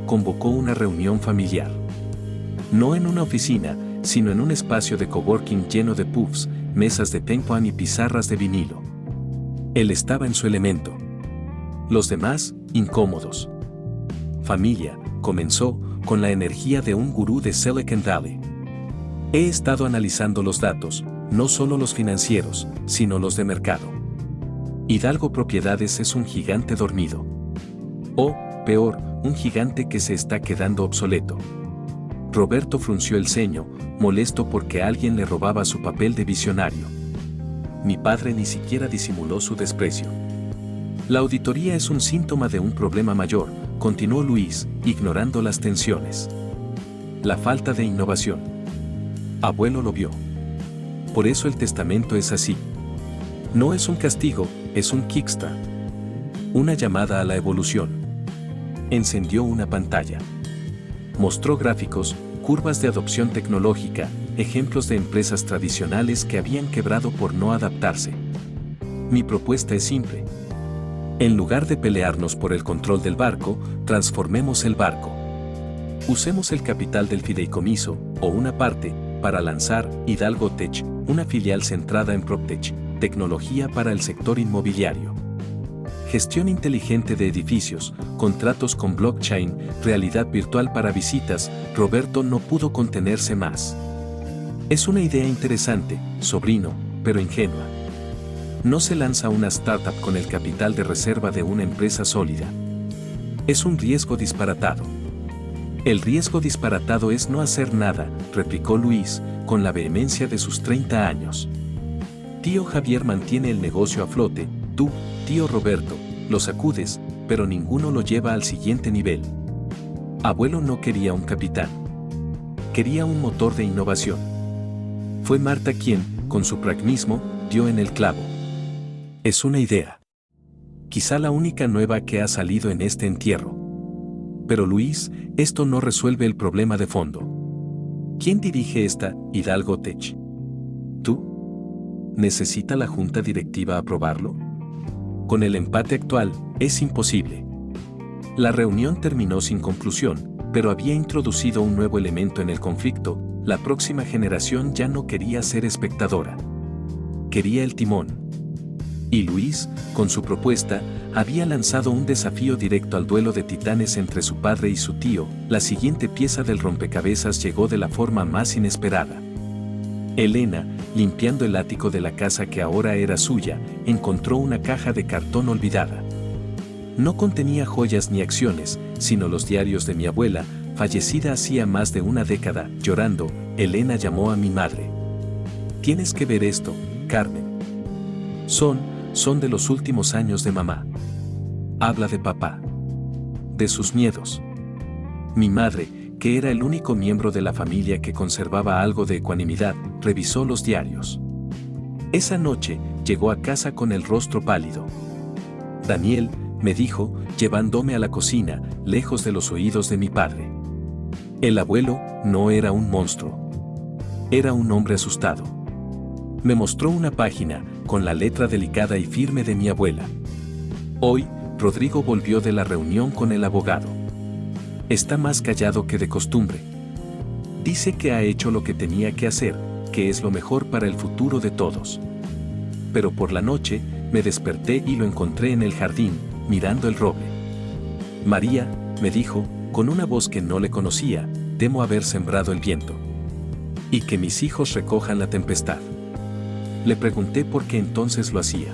Convocó una reunión familiar. No en una oficina, sino en un espacio de coworking lleno de puffs, mesas de ping-pong y pizarras de vinilo. Él estaba en su elemento. Los demás, incómodos. Familia, comenzó, con la energía de un gurú de Silicon Valley. He estado analizando los datos, no solo los financieros, sino los de mercado. Hidalgo Propiedades es un gigante dormido. O, peor, un gigante que se está quedando obsoleto. Roberto frunció el ceño, molesto porque alguien le robaba su papel de visionario. Mi padre ni siquiera disimuló su desprecio. La auditoría es un síntoma de un problema mayor, continuó Luis, ignorando las tensiones. La falta de innovación. Abuelo lo vio. Por eso el testamento es así. No es un castigo, es un kickstart. Una llamada a la evolución. Encendió una pantalla. Mostró gráficos, curvas de adopción tecnológica, ejemplos de empresas tradicionales que habían quebrado por no adaptarse. Mi propuesta es simple. En lugar de pelearnos por el control del barco, transformemos el barco. Usemos el capital del fideicomiso, o una parte, para lanzar Hidalgo Tech, una filial centrada en PropTech, tecnología para el sector inmobiliario. Gestión inteligente de edificios, contratos con blockchain, realidad virtual para visitas. Roberto no pudo contenerse más. Es una idea interesante, sobrino, pero ingenua. No se lanza una startup con el capital de reserva de una empresa sólida. Es un riesgo disparatado. El riesgo disparatado es no hacer nada, replicó Luis, con la vehemencia de sus 30 años. Tío Javier mantiene el negocio a flote, tú, tío Roberto, lo sacudes, pero ninguno lo lleva al siguiente nivel. Abuelo no quería un capitán. Quería un motor de innovación. Fue Marta quien, con su pragmatismo, dio en el clavo. Es una idea. Quizá la única nueva que ha salido en este entierro. Pero Luis, esto no resuelve el problema de fondo. ¿Quién dirige esta Hidalgo Tech? ¿Tú? ¿Necesita la junta directiva aprobarlo? Con el empate actual, es imposible. La reunión terminó sin conclusión, pero había introducido un nuevo elemento en el conflicto. La próxima generación ya no quería ser espectadora. Quería el timón. Y Luis, con su propuesta, había lanzado un desafío directo al duelo de titanes entre su padre y su tío. La siguiente pieza del rompecabezas llegó de la forma más inesperada. Elena, limpiando el ático de la casa que ahora era suya, encontró una caja de cartón olvidada. No contenía joyas ni acciones, sino los diarios de mi abuela, fallecida hacía más de una década. Llorando, Elena llamó a mi madre. «Tienes que ver esto, Carmen. Son de los últimos años de mamá. Habla de papá. De sus miedos». Mi madre, que era el único miembro de la familia que conservaba algo de ecuanimidad, revisó los diarios. Esa noche, llegó a casa con el rostro pálido. «Daniel», me dijo, llevándome a la cocina, lejos de los oídos de mi padre. El abuelo no era un monstruo. Era un hombre asustado. Me mostró una página, con la letra delicada y firme de mi abuela. Hoy, Rodrigo volvió de la reunión con el abogado. Está más callado que de costumbre. Dice que ha hecho lo que tenía que hacer, que es lo mejor para el futuro de todos. Pero por la noche, me desperté y lo encontré en el jardín, mirando el roble. «María», me dijo, con una voz que no le conocía, «temo haber sembrado el viento. Y que mis hijos recojan la tempestad». Le pregunté por qué entonces lo hacía.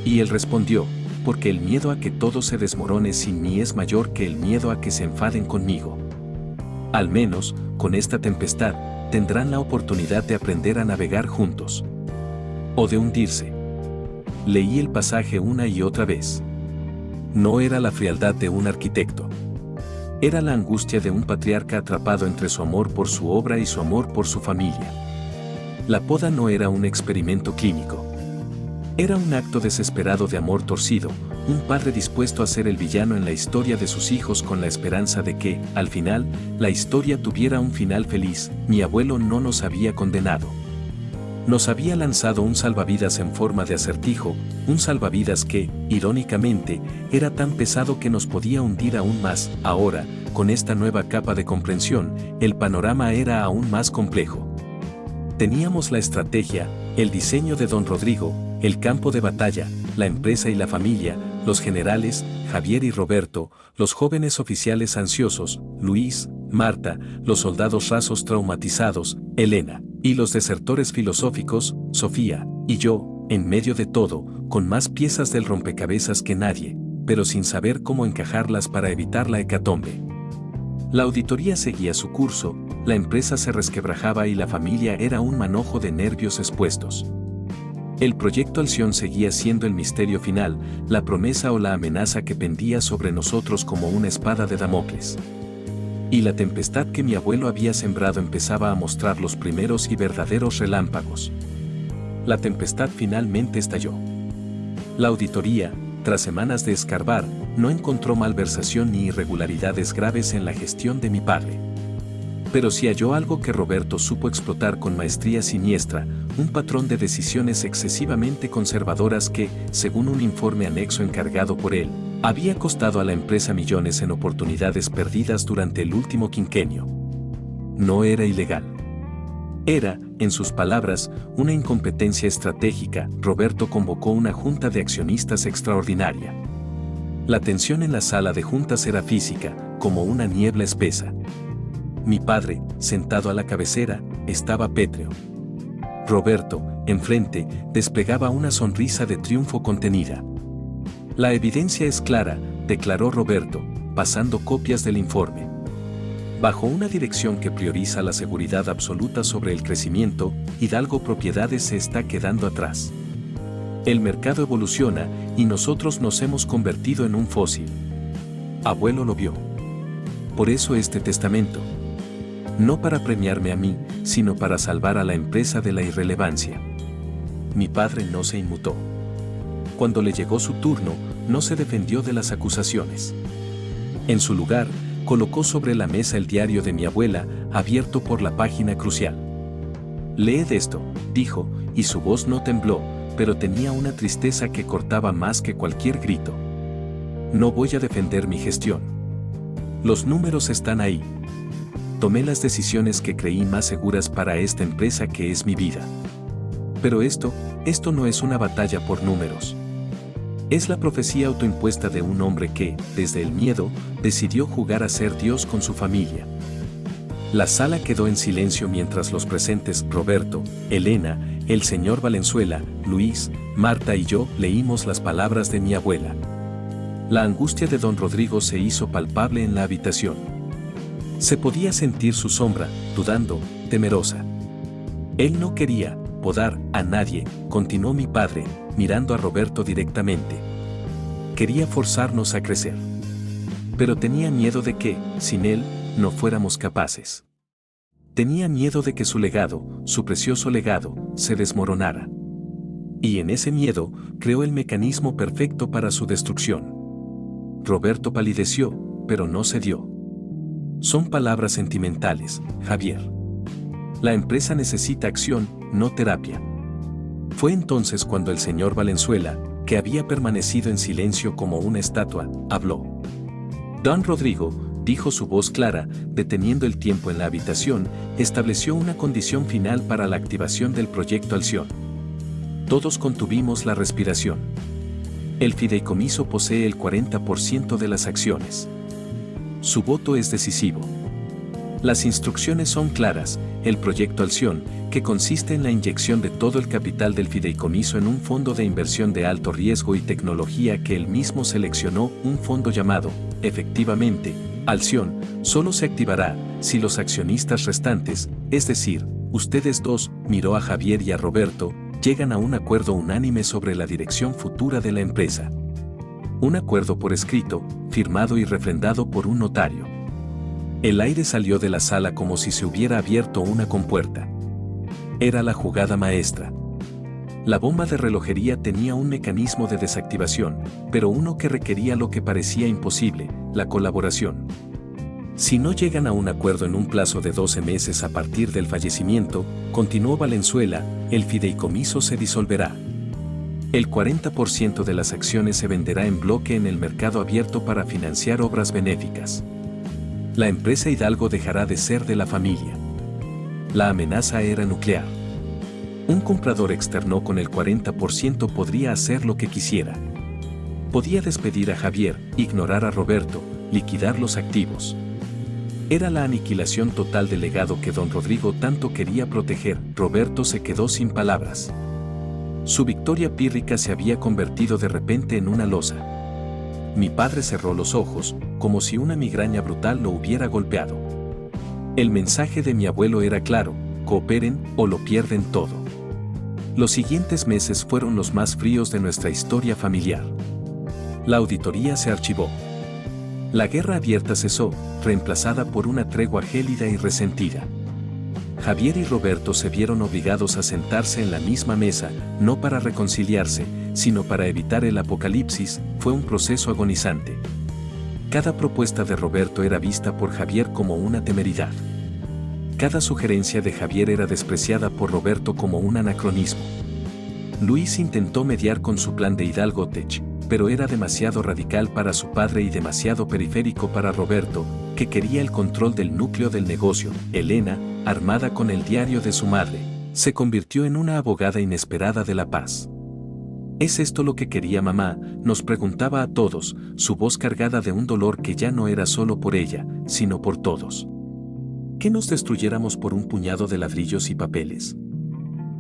Y él respondió, «porque el miedo a que todo se desmorone sin mí es mayor que el miedo a que se enfaden conmigo. Al menos, con esta tempestad, tendrán la oportunidad de aprender a navegar juntos. O de hundirse». Leí el pasaje una y otra vez. No era la frialdad de un arquitecto. Era la angustia de un patriarca atrapado entre su amor por su obra y su amor por su familia. La poda no era un experimento clínico. Era un acto desesperado de amor torcido, un padre dispuesto a ser el villano en la historia de sus hijos con la esperanza de que, al final, la historia tuviera un final feliz. Mi abuelo no nos había condenado. Nos había lanzado un salvavidas en forma de acertijo, un salvavidas que, irónicamente, era tan pesado que nos podía hundir aún más. Ahora, con esta nueva capa de comprensión, el panorama era aún más complejo. Teníamos la estrategia, el diseño de don Rodrigo, el campo de batalla, la empresa y la familia, los generales, Javier y Roberto, los jóvenes oficiales ansiosos, Luis, Marta, los soldados rasos traumatizados, Elena, y los desertores filosóficos, Sofía, y yo, en medio de todo, con más piezas del rompecabezas que nadie, pero sin saber cómo encajarlas para evitar la hecatombe. La auditoría seguía su curso, la empresa se resquebrajaba y la familia era un manojo de nervios expuestos. El proyecto Alción seguía siendo el misterio final, la promesa o la amenaza que pendía sobre nosotros como una espada de Damocles. Y la tempestad que mi abuelo había sembrado empezaba a mostrar los primeros y verdaderos relámpagos. La tempestad finalmente estalló. La auditoría, tras semanas de escarbar, no encontró malversación ni irregularidades graves en la gestión de mi padre. Pero sí halló algo que Roberto supo explotar con maestría siniestra, un patrón de decisiones excesivamente conservadoras que, según un informe anexo encargado por él, había costado a la empresa millones en oportunidades perdidas durante el último quinquenio. No era ilegal. Era, en sus palabras, una incompetencia estratégica. Roberto convocó una junta de accionistas extraordinaria. La tensión en la sala de juntas era física, como una niebla espesa. Mi padre, sentado a la cabecera, estaba pétreo. Roberto, enfrente, desplegaba una sonrisa de triunfo contenida. «La evidencia es clara», declaró Roberto, pasando copias del informe. «Bajo una dirección que prioriza la seguridad absoluta sobre el crecimiento, Hidalgo Propiedades se está quedando atrás. El mercado evoluciona y nosotros nos hemos convertido en un fósil». Abuelo lo vio. Por eso este testamento. No para premiarme a mí, sino para salvar a la empresa de la irrelevancia. Mi padre no se inmutó. Cuando le llegó su turno, no se defendió de las acusaciones. En su lugar, colocó sobre la mesa el diario de mi abuela, abierto por la página crucial. «Leed esto», dijo, y su voz no tembló, pero tenía una tristeza que cortaba más que cualquier grito. «No voy a defender mi gestión. Los números están ahí. Tomé las decisiones que creí más seguras para esta empresa que es mi vida. Pero esto no es una batalla por números. Es la profecía autoimpuesta de un hombre que, desde el miedo, decidió jugar a ser Dios con su familia. La sala quedó en silencio mientras los presentes, Roberto, Elena, el señor Valenzuela, Luis, Marta y yo, leímos las palabras de mi abuela. La angustia de don Rodrigo se hizo palpable en la habitación. Se podía sentir su sombra, dudando, temerosa. Él no quería podar a nadie, continuó mi padre, mirando a Roberto directamente. Quería forzarnos a crecer. Pero tenía miedo de que, sin él, no fuéramos capaces. Tenía miedo de que su legado, su precioso legado, se desmoronara. Y en ese miedo, creó el mecanismo perfecto para su destrucción. Roberto palideció, pero no cedió. Son palabras sentimentales, Javier. La empresa necesita acción, no terapia. Fue entonces cuando el señor Valenzuela, que había permanecido en silencio como una estatua, habló. Don Rodrigo, dijo su voz clara, deteniendo el tiempo en la habitación, estableció una condición final para la activación del proyecto Alción. Todos contuvimos la respiración. El fideicomiso posee el 40% de las acciones. Su voto es decisivo. Las instrucciones son claras, el proyecto Alción, que consiste en la inyección de todo el capital del fideicomiso en un fondo de inversión de alto riesgo y tecnología que él mismo seleccionó, un fondo llamado, efectivamente, Alción, solo se activará si los accionistas restantes, es decir, ustedes dos, miró a Javier y a Roberto, llegan a un acuerdo unánime sobre la dirección futura de la empresa. Un acuerdo por escrito, firmado y refrendado por un notario. El aire salió de la sala como si se hubiera abierto una compuerta. Era la jugada maestra. La bomba de relojería tenía un mecanismo de desactivación, pero uno que requería lo que parecía imposible, la colaboración. Si no llegan a un acuerdo en un plazo de 12 meses a partir del fallecimiento, continuó Valenzuela, el fideicomiso se disolverá. El 40% de las acciones se venderá en bloque en el mercado abierto para financiar obras benéficas. La empresa Hidalgo dejará de ser de la familia. La amenaza era nuclear. Un comprador externo con el 40% podría hacer lo que quisiera. Podía despedir a Javier, ignorar a Roberto, liquidar los activos. Era la aniquilación total del legado que don Rodrigo tanto quería proteger. Roberto se quedó sin palabras. Su victoria pírrica se había convertido de repente en una losa. Mi padre cerró los ojos, como si una migraña brutal lo hubiera golpeado. El mensaje de mi abuelo era claro: cooperen o lo pierden todo. Los siguientes meses fueron los más fríos de nuestra historia familiar. La auditoría se archivó. La guerra abierta cesó, reemplazada por una tregua gélida y resentida. Javier y Roberto se vieron obligados a sentarse en la misma mesa, no para reconciliarse, sino para evitar el apocalipsis. Fue un proceso agonizante. Cada propuesta de Roberto era vista por Javier como una temeridad. Cada sugerencia de Javier era despreciada por Roberto como un anacronismo. Luis intentó mediar con su plan de Hidalgo Tech, pero era demasiado radical para su padre y demasiado periférico para Roberto, que quería el control del núcleo del negocio. Elena, armada con el diario de su madre, se convirtió en una abogada inesperada de la paz. ¿Es esto lo que quería mamá?, nos preguntaba a todos, su voz cargada de un dolor que ya no era solo por ella, sino por todos. ¿Que nos destruyéramos por un puñado de ladrillos y papeles?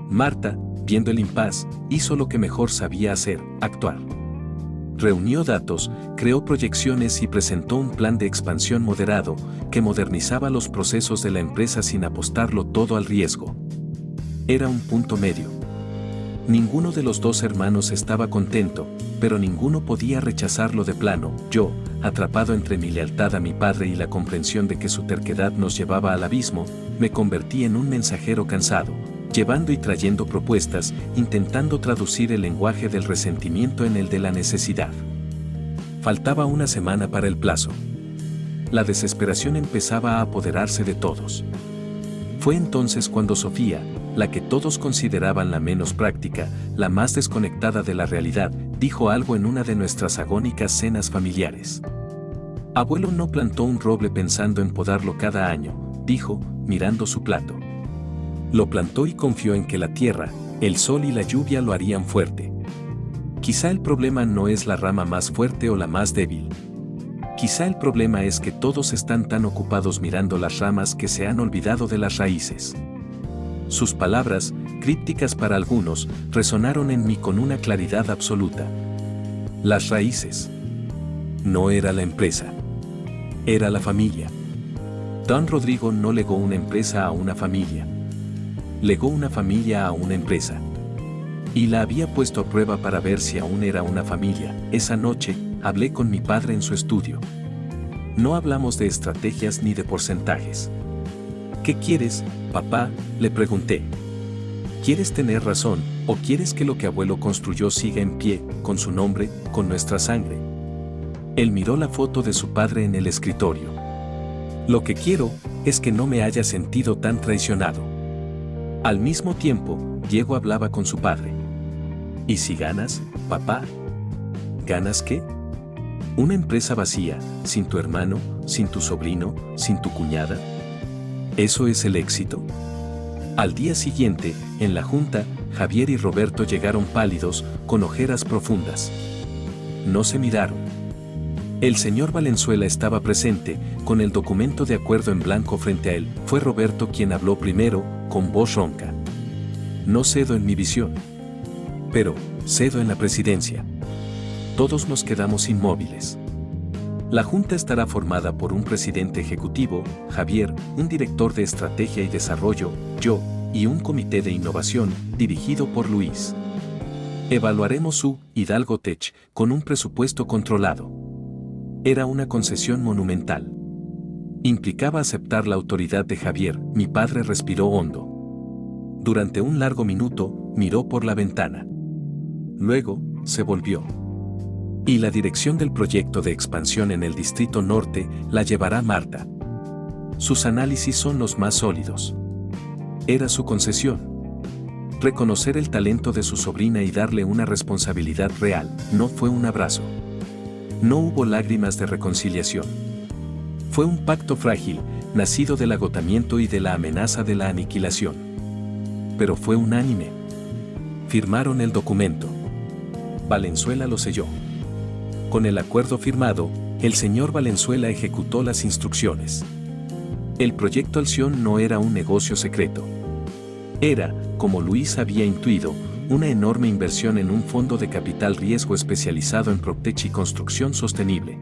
Marta, viendo el impas, hizo lo que mejor sabía hacer: actuar. Reunió datos, creó proyecciones y presentó un plan de expansión moderado, que modernizaba los procesos de la empresa sin apostarlo todo al riesgo. Era un punto medio. Ninguno de los dos hermanos estaba contento, pero ninguno podía rechazarlo de plano. Yo, atrapado entre mi lealtad a mi padre y la comprensión de que su terquedad nos llevaba al abismo, me convertí en un mensajero cansado, llevando y trayendo propuestas, intentando traducir el lenguaje del resentimiento en el de la necesidad. Faltaba una semana para el plazo. La desesperación empezaba a apoderarse de todos. Fue entonces cuando Sofía, la que todos consideraban la menos práctica, la más desconectada de la realidad, dijo algo en una de nuestras agónicas cenas familiares. Abuelo no plantó un roble pensando en podarlo cada año, dijo, mirando su plato. Lo plantó y confió en que la tierra, el sol y la lluvia lo harían fuerte. Quizá el problema no es la rama más fuerte o la más débil. Quizá el problema es que todos están tan ocupados mirando las ramas que se han olvidado de las raíces. Sus palabras, crípticas para algunos, resonaron en mí con una claridad absoluta. Las raíces. No era la empresa. Era la familia. Don Rodrigo no legó una empresa a una familia. Legó una familia a una empresa. Y la había puesto a prueba para ver si aún era una familia. Esa noche, hablé con mi padre en su estudio. No hablamos de estrategias ni de porcentajes. ¿Qué quieres, papá?, le pregunté. ¿Quieres tener razón, o quieres que lo que abuelo construyó siga en pie, con su nombre, con nuestra sangre? Él miró la foto de su padre en el escritorio. Lo que quiero, es que no me haya sentido tan traicionado. Al mismo tiempo, Diego hablaba con su padre. ¿Y si ganas, papá? ¿Ganas qué? Una empresa vacía, sin tu hermano, sin tu sobrino, sin tu cuñada. ¿Eso es el éxito? Al día siguiente, en la junta, Javier y Roberto llegaron pálidos, con ojeras profundas. No se miraron. El señor Valenzuela estaba presente, con el documento de acuerdo en blanco frente a él. Fue Roberto quien habló primero, con voz ronca. No cedo en mi visión. Pero, cedo en la presidencia. Todos nos quedamos inmóviles. La junta estará formada por un presidente ejecutivo, Javier, un director de estrategia y desarrollo, yo, y un comité de innovación, dirigido por Luis. Evaluaremos su Hidalgo Tech con un presupuesto controlado. Era una concesión monumental. Implicaba aceptar la autoridad de Javier. Mi padre respiró hondo. Durante un largo minuto, miró por la ventana. Luego, se volvió. Y la dirección del proyecto de expansión en el Distrito Norte la llevará Marta. Sus análisis son los más sólidos. Era su concesión. Reconocer el talento de su sobrina y darle una responsabilidad real, no fue un abrazo. No hubo lágrimas de reconciliación. Fue un pacto frágil, nacido del agotamiento y de la amenaza de la aniquilación. Pero fue unánime. Firmaron el documento. Valenzuela lo selló. Con el acuerdo firmado, el señor Valenzuela ejecutó las instrucciones. El proyecto Alción no era un negocio secreto. Era, como Luis había intuido, una enorme inversión en un fondo de capital riesgo especializado en PropTech y construcción sostenible.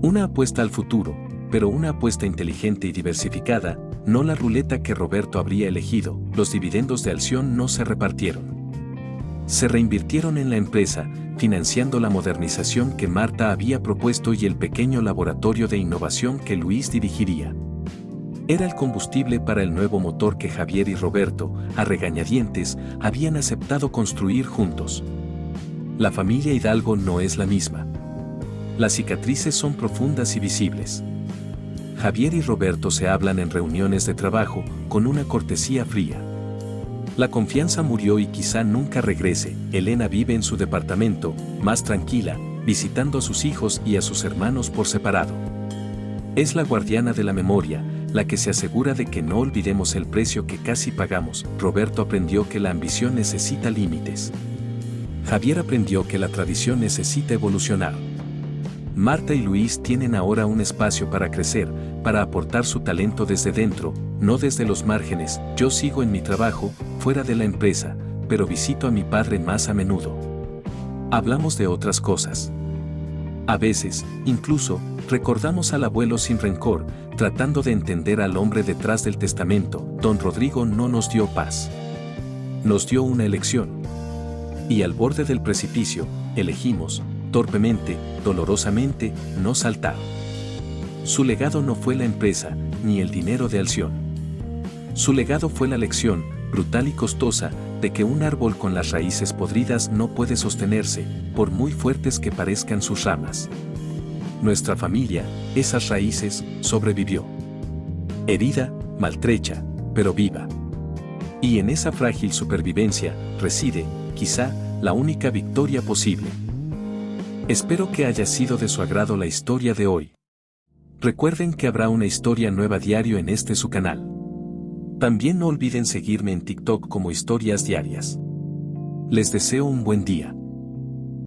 Una apuesta al futuro, pero una apuesta inteligente y diversificada, no la ruleta que Roberto habría elegido. Los dividendos de Alción no se repartieron. Se reinvirtieron en la empresa, financiando la modernización que Marta había propuesto y el pequeño laboratorio de innovación que Luis dirigiría. Era el combustible para el nuevo motor que Javier y Roberto, a regañadientes, habían aceptado construir juntos. La familia Hidalgo no es la misma. Las cicatrices son profundas y visibles. Javier y Roberto se hablan en reuniones de trabajo, con una cortesía fría. La confianza murió y quizá nunca regrese. Elena vive en su departamento, más tranquila, visitando a sus hijos y a sus hermanos por separado. Es la guardiana de la memoria, la que se asegura de que no olvidemos el precio que casi pagamos. Roberto aprendió que la ambición necesita límites. Javier aprendió que la tradición necesita evolucionar. Marta y Luis tienen ahora un espacio para crecer, para aportar su talento desde dentro, no desde los márgenes. Yo sigo en mi trabajo, fuera de la empresa, pero visito a mi padre más a menudo. Hablamos de otras cosas. A veces, incluso, recordamos al abuelo sin rencor, tratando de entender al hombre detrás del testamento. Don Rodrigo no nos dio paz. Nos dio una elección. Y al borde del precipicio, elegimos, torpemente, dolorosamente, no saltar. Su legado no fue la empresa, ni el dinero de Alción. Su legado fue la lección, brutal y costosa, de que un árbol con las raíces podridas no puede sostenerse, por muy fuertes que parezcan sus ramas. Nuestra familia, esas raíces, sobrevivió. Herida, maltrecha, pero viva. Y en esa frágil supervivencia, reside, quizá, la única victoria posible. Espero que haya sido de su agrado la historia de hoy. Recuerden que habrá una historia nueva diario en su canal. También no olviden seguirme en TikTok como Historias Diarias. Les deseo un buen día.